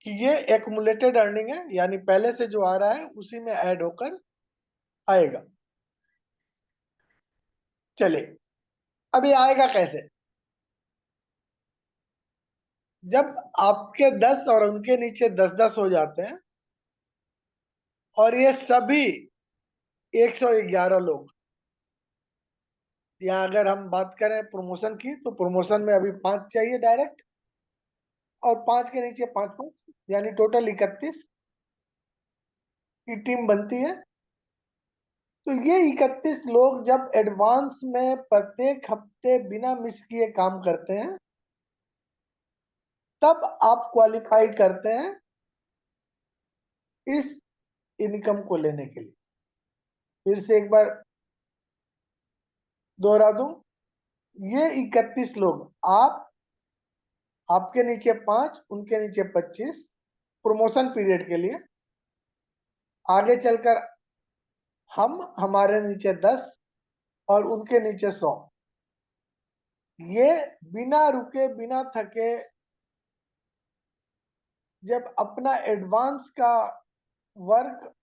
कि ये एक्युमुलेटेड अर्निंग है, यानी पहले से जो आ रहा है उसी में ऐड होकर आएगा। चलिए, अभी आएगा कैसे? जब आपके 10 और उनके नीचे 10-10 हो जाते हैं और ये सभी 111 लोग, या अगर हम बात करें प्रमोशन की तो प्रमोशन में अभी 5 चाहिए डायरेक्ट, और 5 के नीचे 5-5, यानी टोटल 31 की टीम बनती है। तो ये 31 लोग जब एडवांस में प्रत्येक हफ्ते बिना मिस किए काम करते हैं, तब आप क्वालिफाई करते हैं इस इनकम को लेने के लिए। फिर से एक बार दोहरा दूं, ये 31 लोग, आप, आपके नीचे 5, उनके नीचे 25 प्रमोशन पीरियड के लिए, आगे चलकर हम, हमारे नीचे 10 और उनके नीचे 100, ये बिना रुके बिना थके जब अपना एडवांस का वर्क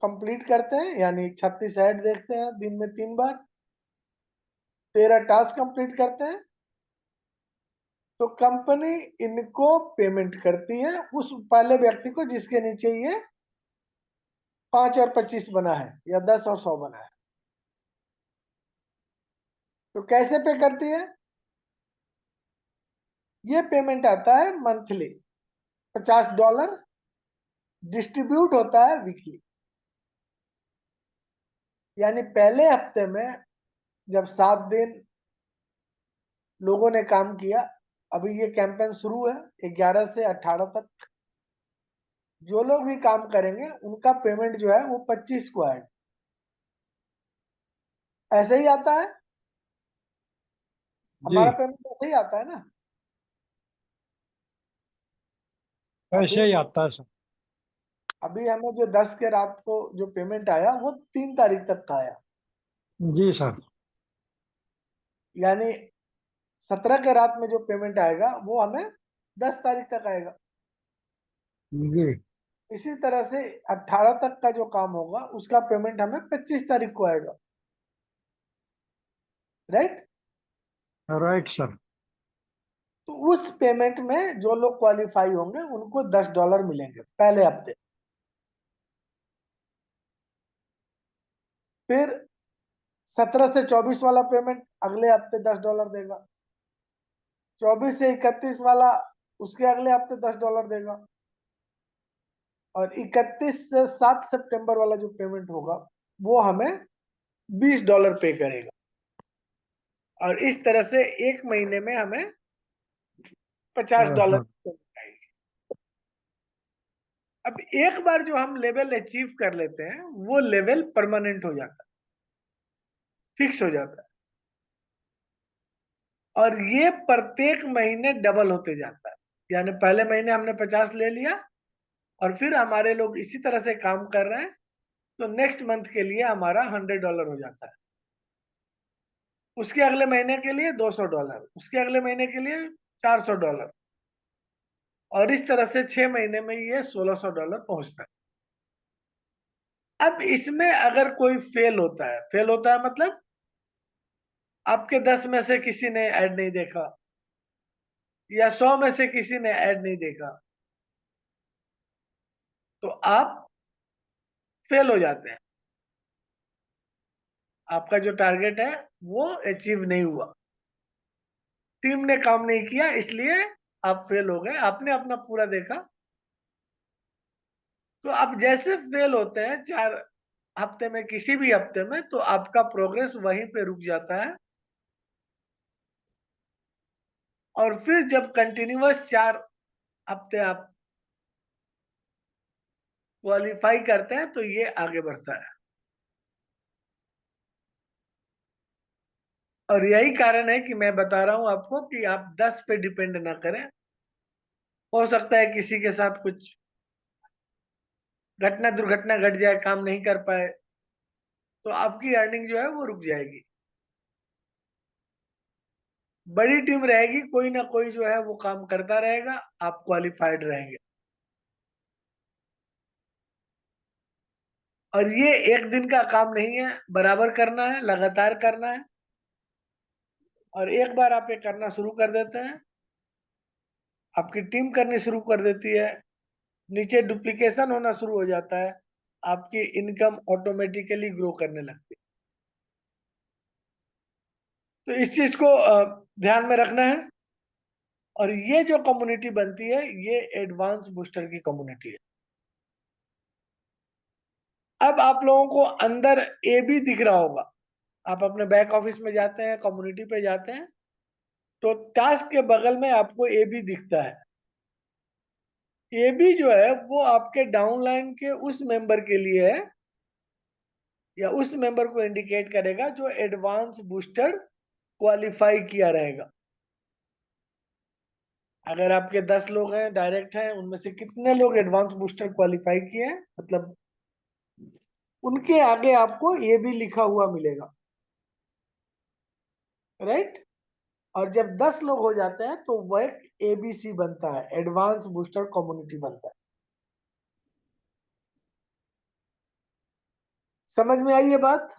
कंप्लीट करते हैं, यानी 36 ऐड देखते हैं दिन में 3 बार, 13 टास्क कंप्लीट करते हैं, तो कंपनी इनको पेमेंट करती है, उस पहले व्यक्ति को जिसके नीचे ये 5 और 25 बना है या 10 और 100 बना है। तो कैसे पे करती है? ये पेमेंट आता है मंथली, $50 डिस्ट्रीब्यूट होता है वीकली। यानी पहले हफ्ते में जब 7 दिन लोगों ने काम किया, अभी ये कैंपेन शुरू है 11 से 18 तक, जो लोग भी काम करेंगे उनका पेमेंट जो है वो 25 को आएगा। ऐसे ही आता है, जी, हमारा पेमेंट ऐसे ही आता है ना। ऐसे अभी ही आता है सर। अभी हमें जो 10 के रात को जो पेमेंट आया वो 3 तारीख तक का आया, जी सर। यानी 17 के रात में जो पेमेंट आएगा वो हमें 10 तारीख तक आएगा। जी। इसी तरह से 18 तक का जो काम होगा उसका पेमेंट हमें 25 तारीख को आएगा, राइट? Right sir. तो उस पेमेंट में जो लोग क्वालिफाई होंगे उनको $10 मिलेंगे पहले हफ्ते। फिर 17 से 24 वाला पेमेंट अगले हफ्ते $10 देगा, 24 से 31 वाला उसके अगले हफ्ते $10 देगा, और 31 से 7 सितंबर वाला जो पेमेंट होगा वो हमें $20 पे करेगा। और इस तरह से एक महीने में हमें $50 हाँ। पेमेंट आएगी। अब एक बार जो हम लेवल अचीव कर लेते हैं वो लेवल परमानेंट हो जाता है, फिक्स हो जाता है, और ये प्रत्येक महीने डबल होते जाता है। यानी पहले महीने हमने 50 ले लिया, और फिर हमारे लोग इसी तरह से काम कर रहे हैं, तो नेक्स्ट मंथ के लिए हमारा $100 हो जाता है, उसके अगले महीने के लिए $200, उसके अगले महीने के लिए $400, और इस तरह से 6 महीने में ये $1600 पहुंचता है। अब इसमें अगर कोई फेल होता है मतलब आपके 10 में से किसी ने ऐड नहीं देखा, या 100 में से किसी ने ऐड नहीं देखा, तो आप फेल हो जाते हैं, आपका जो टारगेट है वो अचीव नहीं हुआ, टीम ने काम नहीं किया, इसलिए आप फेल हो गए, आपने अपना पूरा देखा। तो आप जैसे फेल होते हैं 4 हफ्ते में, किसी भी हफ्ते में, तो आपका प्रोग्रेस वहीं पे रुक जाता है, और फिर जब कंटिन्यूअस 4 हफ्ते आप क्वालिफाई करते हैं तो ये आगे बढ़ता है। और यही कारण है कि मैं बता रहा हूं आपको कि आप 10 पे डिपेंड ना करें। हो सकता है किसी के साथ कुछ घटना दुर्घटना घट जाए, काम नहीं कर पाए, तो आपकी अर्निंग जो है वो रुक जाएगी। बड़ी टीम रहेगी, कोई ना कोई जो है वो काम करता रहेगा, आप क्वालिफाइड रहेंगे। और ये एक दिन का काम नहीं है, बराबर करना है, लगातार करना है। और एक बार आप ये करना शुरू कर देते हैं, आपकी टीम करनी शुरू कर देती है, नीचे डुप्लीकेशन होना शुरू हो जाता है, आपकी इनकम ऑटोमेटिकली ग्रो करने लगती है। तो इस चीज को ध्यान में रखना है। और ये जो कम्युनिटी बनती है, ये एडवांस बूस्टर की कम्युनिटी है। अब आप लोगों को अंदर ए बी दिख रहा होगा, आप अपने बैक ऑफिस में जाते हैं, कम्युनिटी पे जाते हैं, तो टास्क के बगल में आपको ए बी दिखता है। ए बी जो है वो आपके डाउनलाइन के उस मेंबर के लिए है, या उस मेंबर को इंडिकेट करेगा जो एडवांस बूस्टर क्वालिफाई किया रहेगा। अगर आपके 10 लोग हैं डायरेक्ट हैं, उनमें से कितने लोग एडवांस बूस्टर क्वालिफाई किए हैं, मतलब उनके आगे आपको ये भी लिखा हुआ मिलेगा, राइट। और जब 10 लोग हो जाते हैं तो वह एक एबीसी बनता है, एडवांस बूस्टर कम्युनिटी बनता है। समझ में आई ये बात?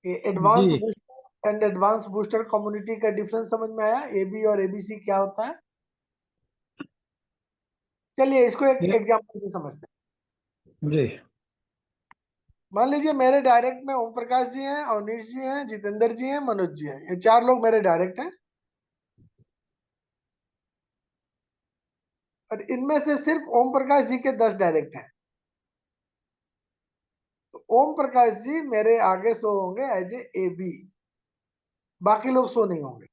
ये advance G booster and advance booster community का डिफरेंस समझ में आया? एबी और एबीसी क्या होता है? चलिए इसको एक ये एग्जांपल से समझते हैं। जी मान लीजिए मेरे डायरेक्ट में ओम प्रकाश जी हैं, अवनीश जी हैं, जितेंद्र जी हैं, मनोज जी हैं, ये 4 लोग मेरे डायरेक्ट हैं। और इनमें से सिर्फ ओम प्रकाश जी के 10 डायरेक्ट हैं, तो ओम प्रकाश जी मेरे आगे शो होंगे एज ए बी, बाकी लोग शो नहीं होंगे।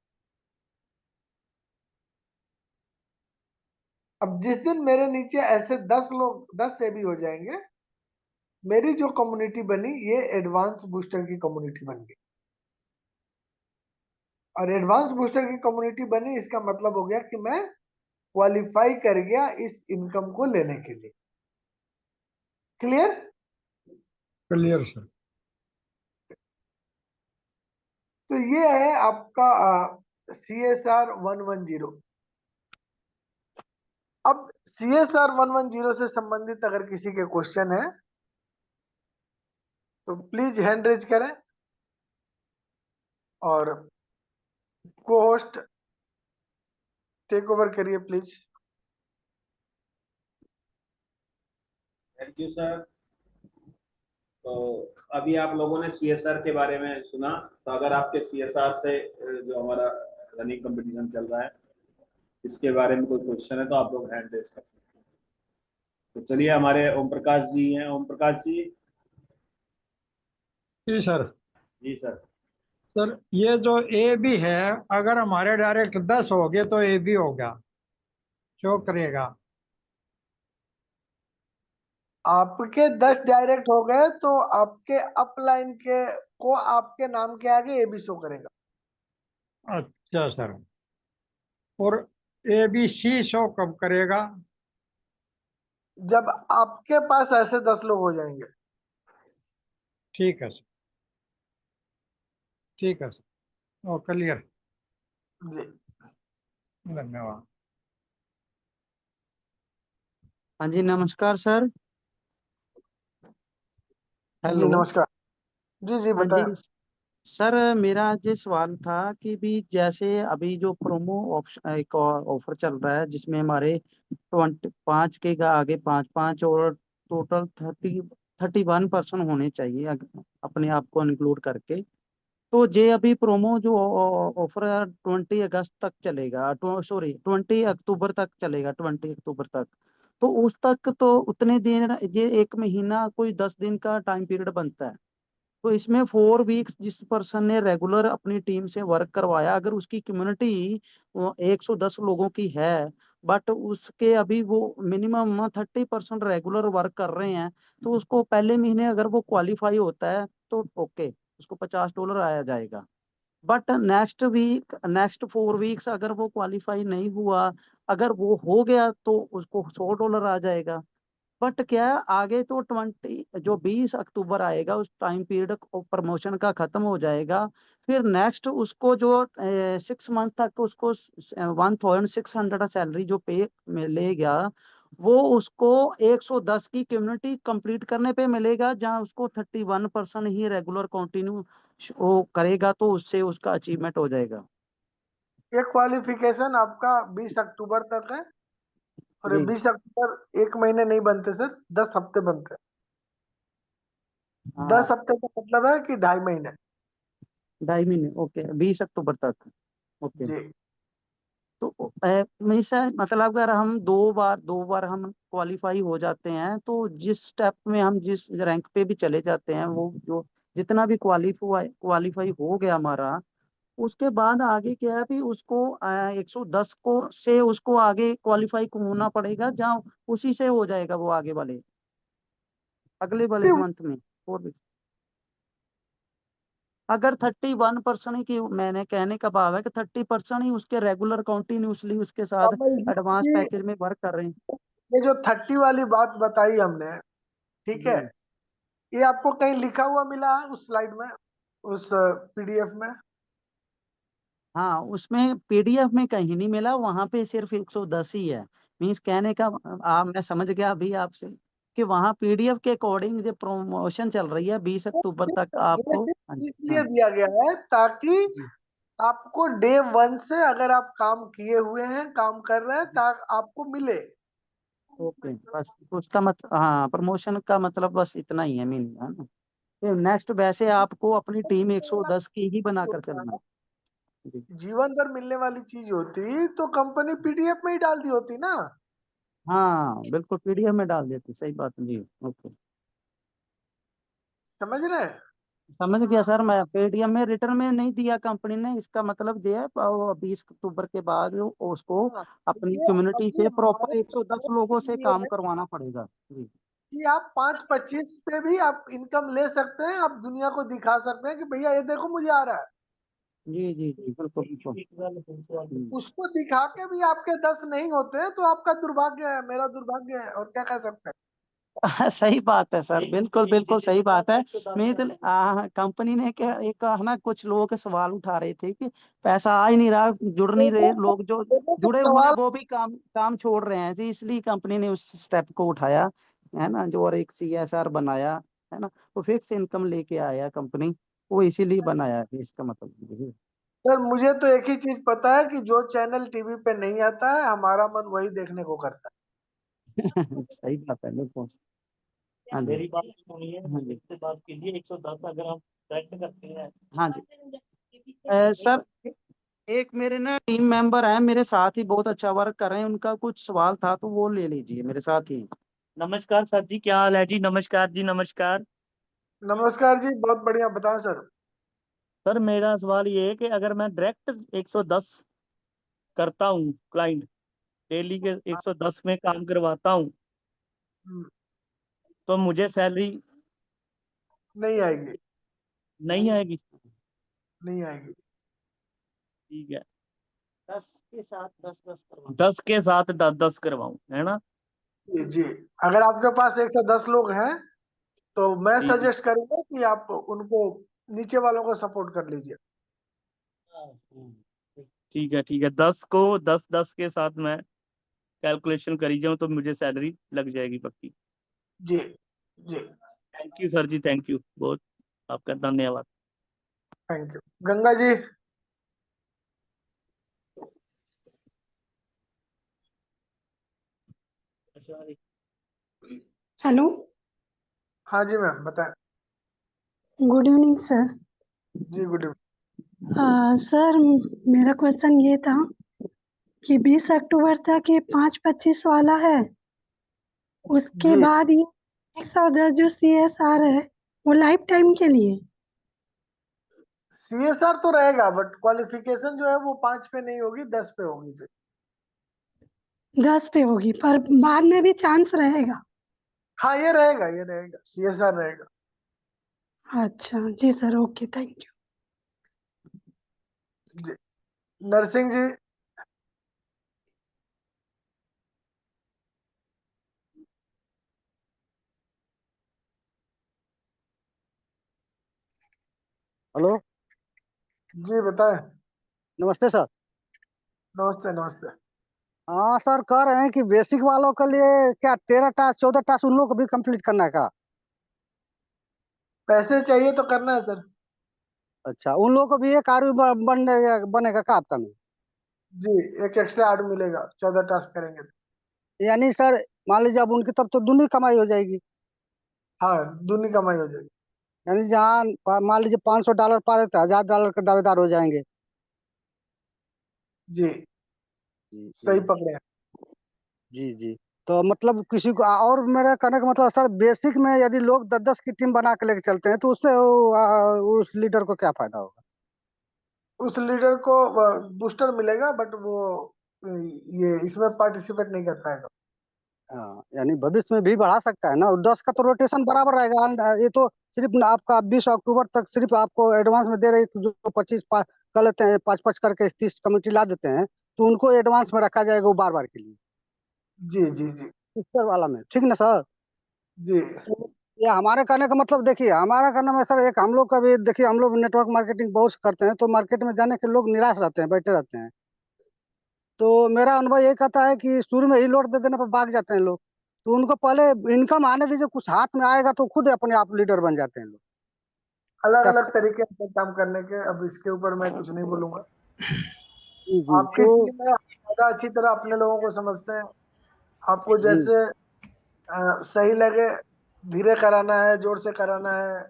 अब जिस दिन मेरे नीचे ऐसे 10 लोग 10 से भी हो जाएंगे, मेरी जो कम्युनिटी बनी ये एडवांस बूस्टर की कम्युनिटी बन गई। और एडवांस बूस्टर की कम्युनिटी बनी, इसका मतलब हो गया कि मैं क्वालिफाई कर गया इस इनकम को लेने के लिए। क्लियर? Clear sir. तो ये है आपका CSR 110। अब CSR 110 से संबंधित अगर किसी के क्वेश्चन है तो प्लीज हैंड रेज करें, और को होस्ट टेक ओवर करिए प्लीज। Thank you sir. तो अभी आप लोगों ने सीएसआर के बारे में सुना, तो अगर आपके सीएसआर से जो हमारा रनिंग कंपटीशन चल रहा है इसके बारे में कोई क्वेश्चन है तो आप लोग हैंड रेज कर सकते हैं। तो चलिए, हमारे ओम प्रकाश जी हैं। ओम प्रकाश जी। जी सर। जी सर। सर ये जो ए बी है, अगर हमारे डायरेक्ट 10 हो गए तो ए बी होगा, शो करेगा। आपके 10 डायरेक्ट हो गए तो आपके अपलाइन के को आपके नाम के आगे ए बी शो करेगा। अच्छा सर। और ए बी सी शो कब करेगा? जब आपके पास ऐसे 10 लोग हो जाएंगे। ठीक है सर, ठीक है सर, ओ क्लियर, जी धन्यवाद। हाँ जी, नमस्कार सर। जी हेलो। नमस्कार। जी जी हाँ जी बताएं। सर, मेरा आज ये सवाल था कि भी जैसे अभी जो प्रोमो ऑप्शन एक ऑफर चल रहा है जिसमें हमारे 25 के का आगे पाँच पाँच और टोटल 31% होने चाहिए अपने आप को इंक्लूड करके। तो ये अभी प्रोमो जो ऑफर 20 अगस्त तक चलेगा, सॉरी 20 अक्टूबर तक चलेगा, 20 अक्टूबर तक। तो उस तक तो उतने दिन, ये 1 महीना कोई 10 दिन का टाइम पीरियड बनता है। तो इसमें 4 वीक्स जिस पर्सन ने रेगुलर अपनी टीम से वर्क करवाया, अगर उसकी कम्युनिटी 110 लोगों की है, बट उसके अभी वो मिनिमम 30% रेगुलर वर्क कर रहे हैं, तो उसको पहले महीने अगर वो क्वालिफाई होता है तो ओके, उसको $50 आया जाएगा। बट नेक्स्ट 4 वीक्स अगर वो क्वालिफाई नहीं हुआ, अगर वो हो गया तो उसको $100 आ जाएगा। बट क्या है, आगे तो 20 अक्टूबर आएगा, उस टाइम पीरियड प्रमोशन का खत्म हो जाएगा। फिर नेक्स्ट उसको जो 6 मंथ तक उसको 1600 सैलरी जो पे मिलेगा, वो उसको 110 की कम्युनिटी कंप्लीट करने पे मिलेगा, जहां उसको 31% ही रेगुलर कंटिन्यू वो करेगा, तो उससे उसका अचीवमेंट हो जाएगा। ये क्वालिफिकेशन आपका 20 अक्टूबर तक है, और ये जी। 20 अक्टूबर 1 महीने नहीं बनते सर, 10 हफ्ते बनते हैं। हाँ, 10 हफ्ते का मतलब है कि 2.5 महीने। 2.5 महीने, ओके, 20 अक्टूबर तक। ओके। जी तो हमेशा मतलब अगर हम दो बार हम क्वालिफाई हो जाते हैं, तो जिस स्टेप में हम जिस रैंक पे भी चले जाते हैं, वो जो जितना भी क्वालिफाई क्वालिफाई हो गया हमारा, उसके बाद आगे क्या है भी उसको 110 को से उसको आगे क्वालिफाई होना पड़ेगा, जहाँ उसी से हो जाएगा वो आगे वाले अगले वाले मंथ में। और अगर 31% की, मैंने कहने का भाव है कि 30% ही उसके रेगुलर कंटिन्यूसली उसके साथ कमल एडवांस जी, पैकेज में वर्क कर रहे हैं। ये जो 30 वाली बात बताई हमने, ठीक है, जी। ये आपको कहीं लिखा हुआ मिला है उस स्लाइड में, उस पीडीएफ में? हाँ, उसमें पीडीएफ में कहीं नहीं मिला, वहां पे सिर्फ 110 ही है। मीन्स कहने का, मैं समझ गया अभी आपसे कि वहाँ पीडीएफ के अकॉर्डिंग जो प्रमोशन चल रही है 20 अक्टूबर तक ये आपको। हाँ। सिर्फ इसलिए हाँ दिया गया है ताकि जी। आपको डे 1 से, अगर आप काम किए हुए हैं, काम कर रहे हैं, ताकि आपको मिले। ओके, बस उसका हाँ, प्रमोशन का मतलब बस इतना ही है, मीन है ना। नेक्स्ट वैसे आपको अपनी टीम 110 की ही बनाकर चलना है। जी। जीवन भर मिलने वाली चीज होती तो कंपनी पीडीएफ में ही डाल दी होती ना। हाँ बिल्कुल, पीडीएफ में डाल देती, सही बात है जी। ओके, समझ रहे हैं? समझ गया सर। मैं पीडीएफ में रिटर्न में नहीं दिया कंपनी ने, इसका मतलब ये है 20 अक्टूबर के बाद उसको हाँ, अपनी ये कम्युनिटी अभी से हमारे प्रॉपर 110 लोगों से लिए काम है करवाना पड़ेगा जी। कि आप 5-25 पे भी आप इनकम ले सकते हैं, आप दुनिया को दिखा सकते हैं कि भैया ये देखो मुझे आ रहा है। जी जी जी, बिल्कुल बिल्कुल। उसको दिखा के भी आपके 10 नहीं होते हैं तो आपका दुर्भाग्य है, मेरा दुर्भाग्य है, और क्या कह सकते हैं। सही बात है सर, बिल्कुल बिल्कुल सही बात है। मैं तो कंपनी ने क्या एक है ना, कुछ लोगों के सवाल उठा रहे थे कि पैसा आ ही नहीं रहा, जुड़ नहीं रहे लोग, जो लोगों के जुड़े हुए हैं सवाल, वो भी काम काम छोड़ रहे हैं जी, इसलिए कंपनी ने उस स्टेप को उठाया है ना, जो और एक सीएसआर बनाया है ना, वो फिक्स इनकम लेके आया कंपनी, वो इसीलिए बनाया है, इसका मतलब। सर मुझे तो एक ही चीज पता है कि जो चैनल टीवी पे नहीं आता है, हमारा मन वही देखने को करता सही बात है, बिल्कुल। हाँ जी। मेरी बात सुनिए, हाँ जी। से बात कीजिए। 110 अगर हम सेलेक्ट करते हैं। हाँ जी। सर, एक मेरे ना टीम मेंबर हैं मेरे साथ ही, बहुत अच्छा वर्क कर रहे हैं, उनका कुछ सवाल था तो वो ले लीजिए मेरे साथ ही। नमस्कार सर जी, क्या हाल है जी? नमस्कार जी, नमस्कार। है। नमस्कार जी, बहुत बढ़िया, बताएं सर। सर मेरा सवाल ये है कि अगर मैं डायरेक्ट 110 करता हूँ, क्लाइंट डेली के 110 में काम करवाता हूँ, हम्म, तो मुझे सैलरी नहीं आएगी, नहीं आएगी? नहीं आएगी। ठीक है। 10 के साथ 10 10 करवाना। 10 के साथ 10 10 करवाऊँ, है ना? जी अगर आपके पास 110 लोग हैं तो मैं जी। सजेस्ट करूंगा कि आप उनको नीचे वालों को सपोर्ट कर लीजिए। ठीक है 10 को 10 के साथ मैं कैलकुलेशन करी जाऊं तो मुझे सैलरी लग जाएगी पक्की। जी जी थैंक यू सर जी, थैंक यू बहुत, आपका धन्यवाद। Thank you. Ganga ji. Hello, हाँ जी मैम बताएं। Good evening sir. जी गुड इवनिंग। सर मेरा क्वेश्चन ये था कि 20 अक्टूबर तक ये 5-25 वाला है, उसके जी बाद ये 110 जो CSR है वो लाइफ टाइम के लिए। CSR तो रहेगा बट क्वालिफिकेशन जो है वो 5 पे नहीं होगी, 10 पे होगी फिर। 10 पे होगी पर बाद में भी चांस रहेगा। हाँ ये रहेगा CSR रहेगा। अच्छा जी सर, ओके थैंक यू। जी नरसिंह जी। हेलो, जी बताएं। नमस्ते सर। नमस्ते नमस्ते। हाँ सर, कह रहे हैं कि बेसिक वालों के लिए क्या 13 टास्क 14 टास्क उन लोग को भी कंप्लीट करना है क्या? पैसे चाहिए तो करना है सर। अच्छा, उन लोगों को भी एक आरु बनेगा क्या हफ्ता में? जी एक एक्स्ट्रा आर्ड मिलेगा 14 टास्क करेंगे तो। यानी सर मान लीजिए अब उनकी तब तो दूनी कमाई हो जाएगी। हाँ दूनी कमाई हो जाएगी। यानी जहाँ मान लीजिए $500 पा रहे थे, $1000 के दावेदार हो जाएंगे। जी जी सही जी पकड़े हैं। जी जी। तो मतलब किसी को और मेरा कहने का मतलब सर, बेसिक में यदि लोग 10-10 की टीम बना के लेके चलते हैं तो उससे उस लीडर को क्या फायदा होगा? उस लीडर को बूस्टर मिलेगा बट वो ये इसमें पार्टिसिपेट नहीं कर पाएगा। हाँ, यानी भविष्य में भी बढ़ा सकता है ना, और 10 का तो रोटेशन बराबर रहेगा। ये तो सिर्फ आपका 20 अक्टूबर तक सिर्फ आपको एडवांस में दे रहे हैं, जो 25 कर लेते हैं, 5-5 करके 30 कमेटी ला देते हैं, तो उनको एडवांस में रखा जाएगा वो बार बार के लिए जी जी जी पिक्चर वाला में, ठीक ना सर? जी ये हमारे कहने का मतलब देखिए, हमारा कहना में सर, एक हम लोग का भी देखिए, हम लोग नेटवर्क मार्केटिंग बहुत करते हैं, तो मार्केट में जाने के लोग निराश रहते हैं, बैठे रहते हैं। तो मेरा अनुभव ये कहता है कि शुरू में ही लोड दे देने पर भाग जाते हैं लोग। तो उनको पहले इनकम आने दीजिए, कुछ हाथ में आएगा तो खुद अपने आप लीडर बन जाते हैं लोग। अलग क्या अलग सर? तरीके से काम करने के, अब इसके ऊपर मैं कुछ नहीं बोलूंगा। जी जी। आपकी तो टीम में ज्यादा अच्छी तरह अपने लोगों को समझते हैं। आपको जी जैसे सही लगे धीरे कराना है, जोर से कराना है।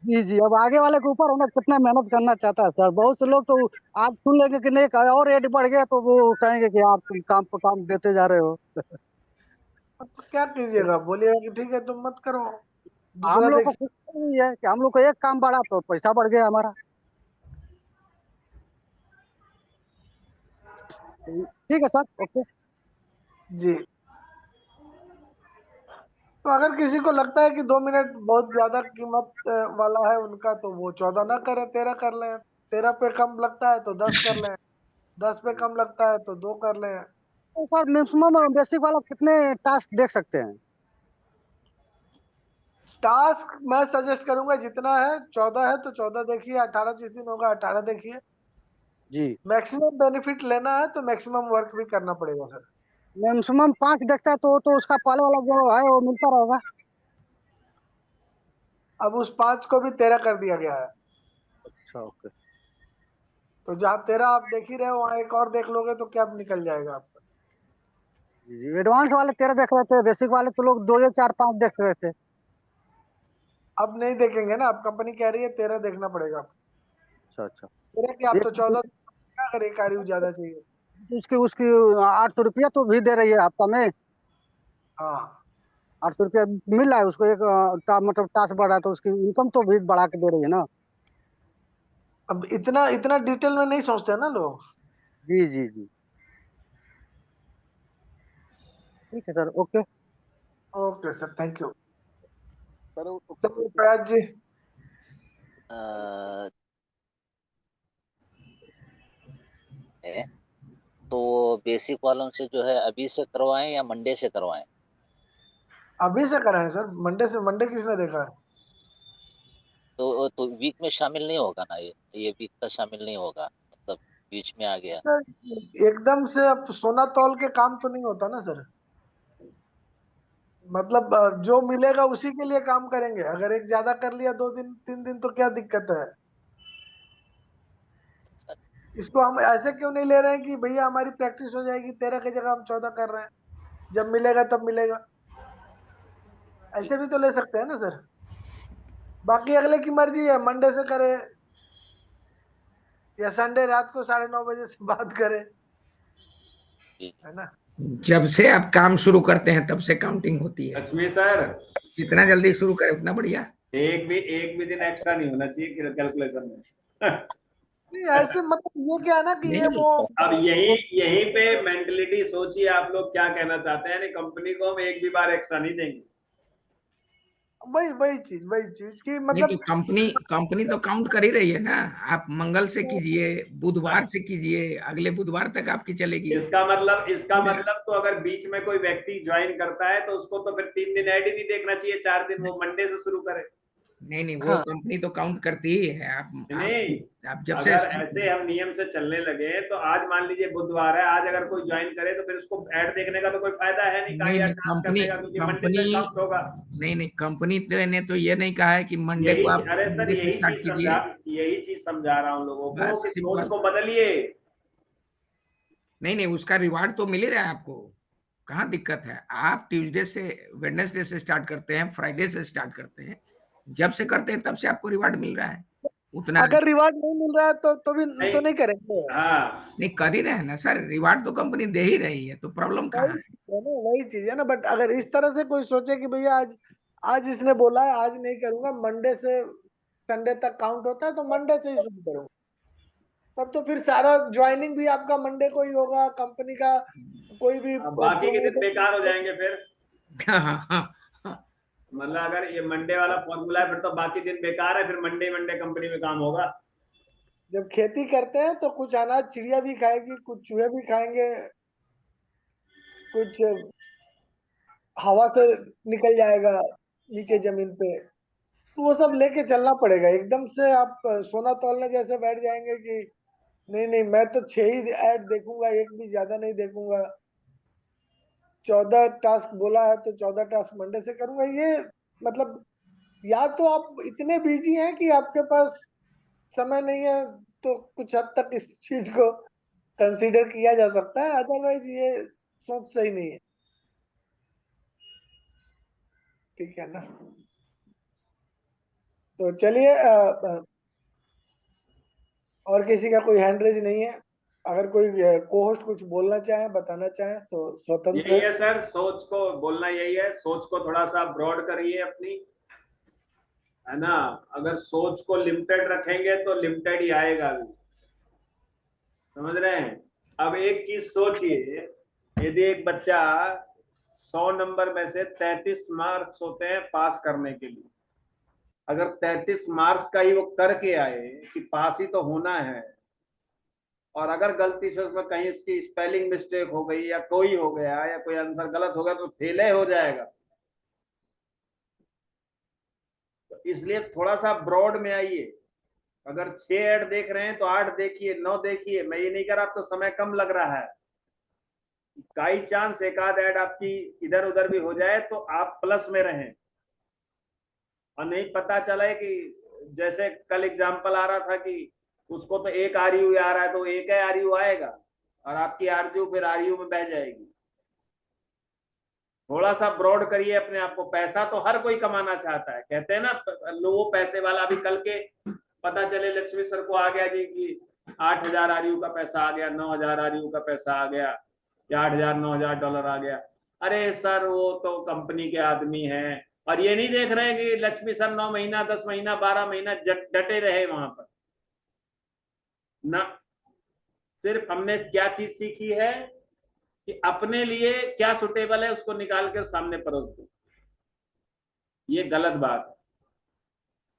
जी जी, अब आगे वाले के ऊपर है ना, कितना मेहनत करना चाहता है सर। बहुत से लोग तो आप सुन लेंगे कि नहीं और रेट बढ़ गया तो वो कहेंगे कि आप तुम काम पर काम देते जा रहे हो। अब तो क्या कीजिएगा, बोलिएगा कि ठीक है तुम मत करो, हम दूसरा लोग को देखिए। खुश नहीं है कि हम लोग को एक काम बढ़ा तो पैसा बढ़ गया हमारा। ठीक है सर, ओके। जी तो अगर किसी को लगता है कि 2 मिनट बहुत ज्यादा कीमत वाला है उनका, तो वो 14 ना करे, 13 कर लें। 13 पे कम लगता है तो 10 कर लें। 10 पे कम लगता है तो 2 कर लें। तो सर मैक्सिमम बेसिक वाला कितने टास्क देख सकते हैं? टास्क मैं सजेस्ट करूंगा जितना है, 14 है तो 14 देखिए, 18 जिस दिन होगा 18 देखिए। जी, मैक्सिमम बेनिफिट लेना है तो मैक्सिमम वर्क भी करना पड़ेगा सर। मैक्सिमम 5 देखता है तो उसका पहले वाला जो है वो मिलता रहेगा। अब उस 5 को भी 13 कर दिया गया है। अच्छा, ओके। तो जहाँ 13 आप देख ही रहे हो, वहाँ एक और देख लोगे तो क्या निकल जाएगा आपका। जी, एडवांस वाले 13 देख रहे थे, बेसिक वाले तो लोग 2 या 4-5 देख रहे थे। अब नहीं देखेंगे ना, अब कंपनी कह रही है 13 देखना पड़ेगा आपको। अच्छा अच्छा। 13 की आप तो एक 14 अगर एक आरयू ज्यादा चाहिए। उसकी उसकी 800 रुपया तो भी दे रही है हफ्ता में। हाँ 800 रुपया मिल रहा है उसको, एक मतलब टास्क बढ़ा है तो उसकी इनकम तो भी बढ़ा के दे रही है ना। अब इतना इतना डिटेल में नहीं सोचते ना लोग। जी जी जी। ठीक है sir, okay. Okay sir thank you. Sir चलिए फयाज जी। है तो बेसिक वालों से जो है अभी से करवाएं या मंडे से करवाएं? अभी से करा है सर, मंडे किसने देखा है? तो वीक में शामिल नहीं होगा ना, ये वीक का शामिल नहीं होगा, मतलब बीच में आ गया। सर, एकदम से अब सोना तौल के काम तो नहीं होता ना सर। मतलब जो मिलेगा उसी के लिए काम करेंगे। अगर एक ज्यादा कर लिया 2 दिन 3 दिन तो क्या दिक्कत है? इसको हम ऐसे क्यों नहीं ले रहे हैं कि भैया हमारी प्रैक्टिस हो जाएगी, 13 की जगह हम 14 कर रहे हैं, जब मिलेगा तब मिलेगा। ऐसे भी तो ले सकते हैं ना सर। बाकी अगले की मर्जी है, मंडे से करे या संडे रात को 9:30 बजे से बात करे, है ना। जब से आप काम शुरू करते हैं तब से काउंटिंग होती है। लक्ष्मी सर, जितना जल्दी शुरू करें उतना बढ़िया। एक भी दिन एक्स्ट्रा नहीं होना चाहिए कैलकुलेशन में। नहीं ऐसे मतलब ये क्या है ना कि ये नहीं, वो अब यहीं पे मेंटलिटी सोचिए आप लोग क्या कहना चाहते हैं। कंपनी को हम एक भी बार एक्स्ट्रा नहीं देंगे। वही चीज कि नहीं मतलब तो कंपनी तो काउंट कर ही रही है ना। आप मंगल से कीजिए, बुधवार से कीजिए, अगले बुधवार तक आपकी चलेगी। इसका मतलब तो अगर बीच में कोई व्यक्ति ज्वाइन करता है तो उसको तो फिर 3 दिन ऐड ही नहीं देखना चाहिए, 4 दिन वो मंडे से शुरू करे। नहीं वो हाँ। कंपनी तो काउंट करती ही है। आप जब से अगर ऐसे हम नियम से चलने लगे तो आज मान लीजिए बुधवार है, आज अगर कोई ज्वाइन करे तो फिर उसको ऐड देखने का तो कोई फायदा है नहीं, नहीं टास्क कंपनी करने का, क्योंकि मंडे से काउंट होगा। नहीं कंपनी ने तो ये नहीं कहा है कि मंडे को आप अरे सर मंडे से स्टार्ट कीजिए। यही चीज समझा रहा हूँ लोगों को बस कि सोच सिंपल। को बदलिए। नहीं उसका रिवार्ड तो मिल ही रहा है आपको, कहाँ दिक्कत है। आप ट्यूसडे से वेडनेसडे से स्टार्ट करते हैं, फ्राइडे से स्टार्ट करते हैं, जब से करते हैं तब से आपको रिवार्ड मिल रहा है उतना। अगर रिवार्ड नहीं मिल रहा है तो नहीं करेंगे। हाँ, नहीं कर ही रहे हैं ना सर, रिवार्ड तो कंपनी दे ही रही है, तो प्रॉब्लम कहाँ है। वही चीज है ना। बट अगर इस तरह से कोई सोचे कि भैया आज इसने बोला है आज नहीं करूंगा, मंडे से संडे तक काउंट होता है तो मंडे से ही शुरू करूंगा, तब तो फिर सारा ज्वाइनिंग भी आपका मंडे को ही होगा। कंपनी का कोई भी अब बाकी के दिन बेकार हो जाएंगे फिर। हाँ। मतलब अगर ये मंडे वाला फॉर्मूला है फिर तो बाकी दिन बेकार है, फिर मंडे कंपनी में काम होगा। जब खेती करते हैं तो कुछ अनाज चिड़िया भी खाएगी, कुछ चूहे भी खाएंगे, कुछ हवा से निकल जाएगा नीचे जमीन पे, तो वो सब लेके चलना पड़ेगा। एकदम से आप सोना तौलने जैसे बैठ जाएंगे कि नहीं मैं तो 6 ही ऐड देखूंगा, एक भी ज्यादा नहीं देखूंगा, 14 टास्क बोला है तो 14 टास्क मंडे से करूंगा। ये मतलब या तो आप इतने बिजी हैं कि आपके पास समय नहीं है, तो कुछ हद तक इस चीज को कंसीडर किया जा सकता है, अदरवाइज ये सोच सही नहीं है। ठीक है ना। तो चलिए और किसी का कोई हैंड रेज नहीं है। अगर कोई को होस्ट कुछ बोलना चाहे बताना चाहे तो स्वतंत्र यही है। है सर, सोच को बोलना यही है, सोच को थोड़ा सा ब्रॉड करिए अपनी, है ना। अगर सोच को लिमिटेड रखेंगे तो लिमिटेड ही आएगा भी, समझ रहे हैं। अब एक चीज सोचिए, यदि एक बच्चा 100 नंबर में से 33 मार्क्स होते हैं पास करने के लिए, अगर 33 मार्क्स का ही वो करके आए कि पास ही तो होना है, और अगर गलती से उसमें कहीं उसकी स्पेलिंग मिस्टेक हो गई या कोई हो गया या कोई आंसर गलत हो गया तो फेल हो जाएगा। तो इसलिए थोड़ा सा ब्रॉड में आइए। अगर 6 ऐड देख रहे हैं तो 8 देखिए, 9 देखिए। मैं ये नहीं कर रहा, आपको समय कम लग रहा है, काई चांस एक आध ऐड आपकी इधर उधर भी हो जाए तो आप प्लस में रहें, और नहीं पता चला है कि जैसे कल एग्जाम्पल आ रहा था कि उसको तो एक आरयू आ रहा है तो एक है आरयू आएगा, और आपकी आरयू फिर आरयू में बह जाएगी। थोड़ा सा ब्रॉड करिए अपने आप को। पैसा तो हर कोई कमाना चाहता है, कहते हैं ना लो पैसे वाला। अभी कल के पता चले लक्ष्मी सर को आ गया जी कि 8,000 आरयू का पैसा आ गया, 9,000 आरयू का पैसा आ गया, या 8,000 9,000 डॉलर आ गया। अरे सर वो तो कंपनी के आदमी हैं, और ये नहीं देख रहे कि लक्ष्मी सर 9 महीना 10 महीना 12 महीना डटे रहे वहां पर ना। सिर्फ हमने क्या चीज सीखी है कि अपने लिए क्या सुटेबल है उसको निकाल कर सामने परोस दो, ये गलत बात है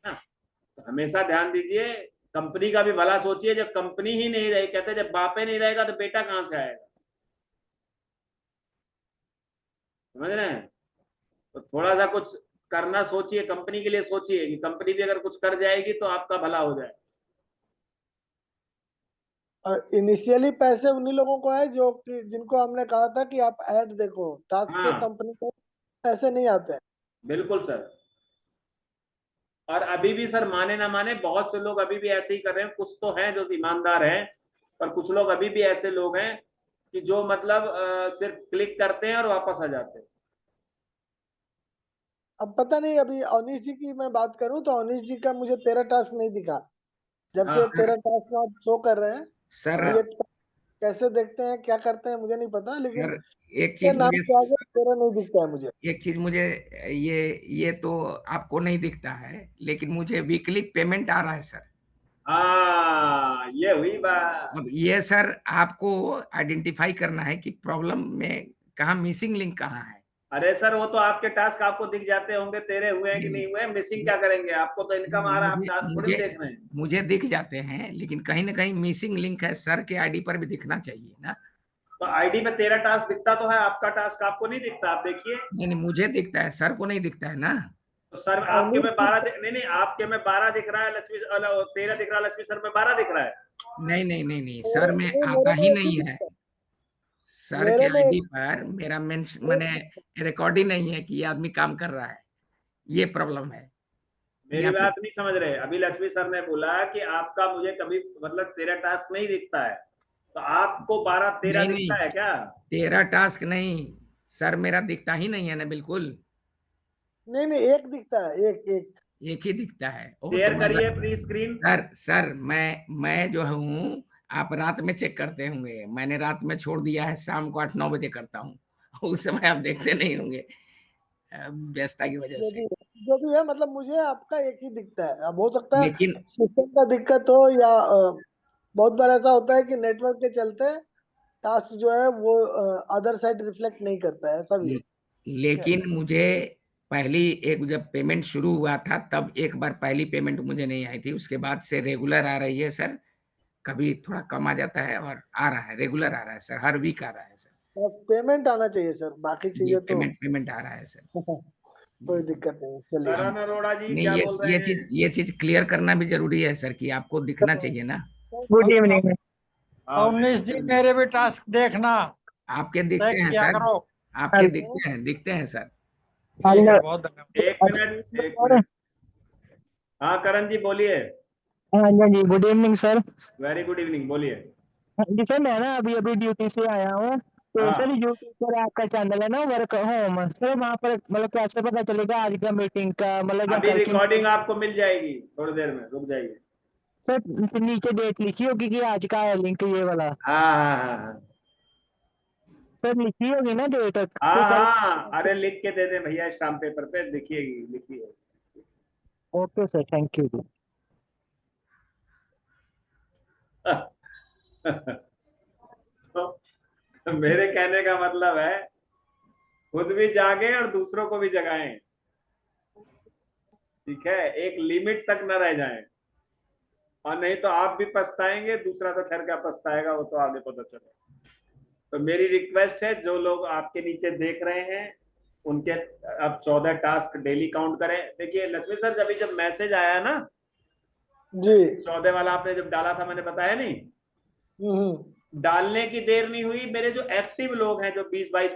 ना। तो हमेशा ध्यान दीजिए, कंपनी का भी भला सोचिए। जब कंपनी ही नहीं रही, कहते जब बापे नहीं रहेगा तो बेटा कहां से आएगा, समझ रहे हैं। तो थोड़ा सा कुछ करना सोचिए, कंपनी के लिए सोचिए कि कंपनी भी अगर कुछ कर जाएगी तो आपका भला हो जाए। इनिशियली पैसे उन्हीं लोगों को है जो कि जिनको हमने कहा था कि आप ऐड देखो, टास्क के हाँ कंपनी को पैसे नहीं आते हैं। बिल्कुल सर। और अभी भी सर, माने ना माने, बहुत से लोग अभी भी ऐसे ही कर रहे हैं। कुछ तो हैं जो ईमानदार हैं, पर कुछ लोग अभी भी ऐसे लोग हैं कि जो मतलब सिर्फ क्लिक करते हैं और वापस आ जाते हैं। अब पता नहीं, अभी अवनीश जी की मैं बात करूं तो अवनीश जी का मुझे 13 टास्क नहीं दिखा। जब हाँ से 13 टास्क आप शो कर रहे हैं, सर अब ये कैसे देखते हैं, क्या करते हैं, मुझे नहीं पता, लेकिन सर एक ये चीज नाम मुझे के आगे 13 नहीं दिखता है मुझे। एक चीज मुझे ये तो आपको नहीं दिखता है, लेकिन मुझे वीकली पेमेंट आ रहा है सर। हाँ, ये हुई बात। अब ये सर आपको आइडेंटिफाई करना है कि प्रॉब्लम में कहाँ मिसिंग लिंक कहाँ है। अरे सर, वो तो आपके टास्क आपको दिख जाते होंगे, तेरे हुए हैं कि नहीं हुए, मिसिंग क्या करेंगे? आपको तो इनकम आ रहा है, आप मुझे टास्क थोड़ी मुझे देख रहे हैं। मुझे दिख जाते हैं, लेकिन कहीं ना कहीं मिसिंग लिंक है सर के आईडी पर भी दिखना चाहिए ना। तो आईडी में 13 टास्क दिखता तो है, आपका टास्क आपको नहीं दिखता? आप देखिए। नहीं नहीं, मुझे दिखता है, सर को नहीं दिखता है ना। तो सर आपके में 12 नहीं नहीं, आपके में 12 दिख रहा है, लक्ष्मी 13 दिख रहा है, लक्ष्मी सर में 12 दिख रहा है। नहीं नहीं नहीं नहीं, सर में आता ही नहीं है। सर के मेरे में आईडी पर मेरा मैंने रिकॉर्ड ही नहीं है कि ये आदमी काम कर रहा है। ये प्रॉब्लम है मेरी यहाँ पे। बात नहीं समझ रहे। अभी लक्ष्मी सर ने बोला कि आपका मुझे कभी मतलब 13 टास्क नहीं दिखता है, तो आपको 12-13 नहीं नहीं, दिखता है क्या? 13 टास्क नहीं सर, मेरा दिखता ही नहीं है ना बिल्कुल। नहीं नहीं, एक दिखता है, एक एक एक ही दिखता है। वो तो शेयर करिए प्लीज स्क्रीन। सर मैं जो हूँ, आप रात में चेक करते होंगे, मैंने रात में छोड़ दिया है, शाम को 8-9 बजे करता हूँ। उस समय आप देखते नहीं होंगे व्यस्तता की वजह से। जो भी है, मतलब मुझे आपका एक ही दिखता है। अब हो सकता है लेकिन सिस्टम का दिक्कत हो, या बहुत बार ऐसा होता है कि नेटवर्क के चलते टास्क जो है वो अदर साइड रिफ्लेक्ट नहीं करता है, ऐसा भी है। ठीक है। लेकिन मुझे पहली एक जब पेमेंट शुरू हुआ था तब एक बार पहली पेमेंट मुझे नहीं आई थी, उसके बाद से रेगुलर आ रही है सर। कभी थोड़ा कम आ जाता है और आ रहा है, रेगुलर आ रहा है सर, हर वीक आ रहा है सर। बस पेमेंट आना चाहिए सर, बाकी ये चीजें तो पेमेंट आ रहा है सर। कोई दिक्कत नहीं। चलिए। करण अरोड़ा जी नहीं, क्या बोल रहे हैं? ये चीज क्लियर करना भी जरूरी है सर, कि आपको दिखना चाहिए ना। Good evening. हाँ, उन्नीस जी, मेरे भी टास्क देखना, आपके चेक दिखते हैं किया सर, करो। आपके दिखते हैं सर। ठीक है, बहुत धन्यवाद। एक मिनट। हाँ करण जी बोलिए। हाँ जी, good evening sir. Very good evening, बोलिए। जी सर, मैं ना अभी अभी ड्यूटी से आया हूँ, तो हाँ, सर यूट्यूब पर आपका चैनल है ना, वर्क होम सर, वहाँ पर मतलब कैसे पता चलेगा आज का मीटिंग का, मतलब या अभी कल की रिकॉर्डिंग आपको मिल जाएगी, थोड़ी देर में रुक जाइए। सर, नीचे डेट लिखी होगी कि आज का है लिंक ये वाला, हाँ हाँ हाँ हाँ सर लिखी होगी ना डेट हाँ तो कल। हाँ, अरे लिख के दे दे भैया, स्टाम्प पेपर पे लिखिएगी, लिखिए। Okay sir, thank you. तो मेरे कहने का मतलब है, खुद भी जागे और दूसरों को भी जगाएं। ठीक है, एक लिमिट तक न रह जाएं, और नहीं तो आप भी पछताएंगे, दूसरा तो खैर क्या पछताएगा, वो तो आगे पता चलेगा। तो मेरी रिक्वेस्ट है, जो लोग आपके नीचे देख रहे हैं उनके अब 14 टास्क डेली काउंट करें। देखिए लक्ष्मी सर, जब मैसेज आया ना जी 14 वाला, आपने जब डाला था, मैंने बताया नहीं, डालने की देर नहीं हुई, मेरे जो एक्टिव लोग हैं, जो 20-22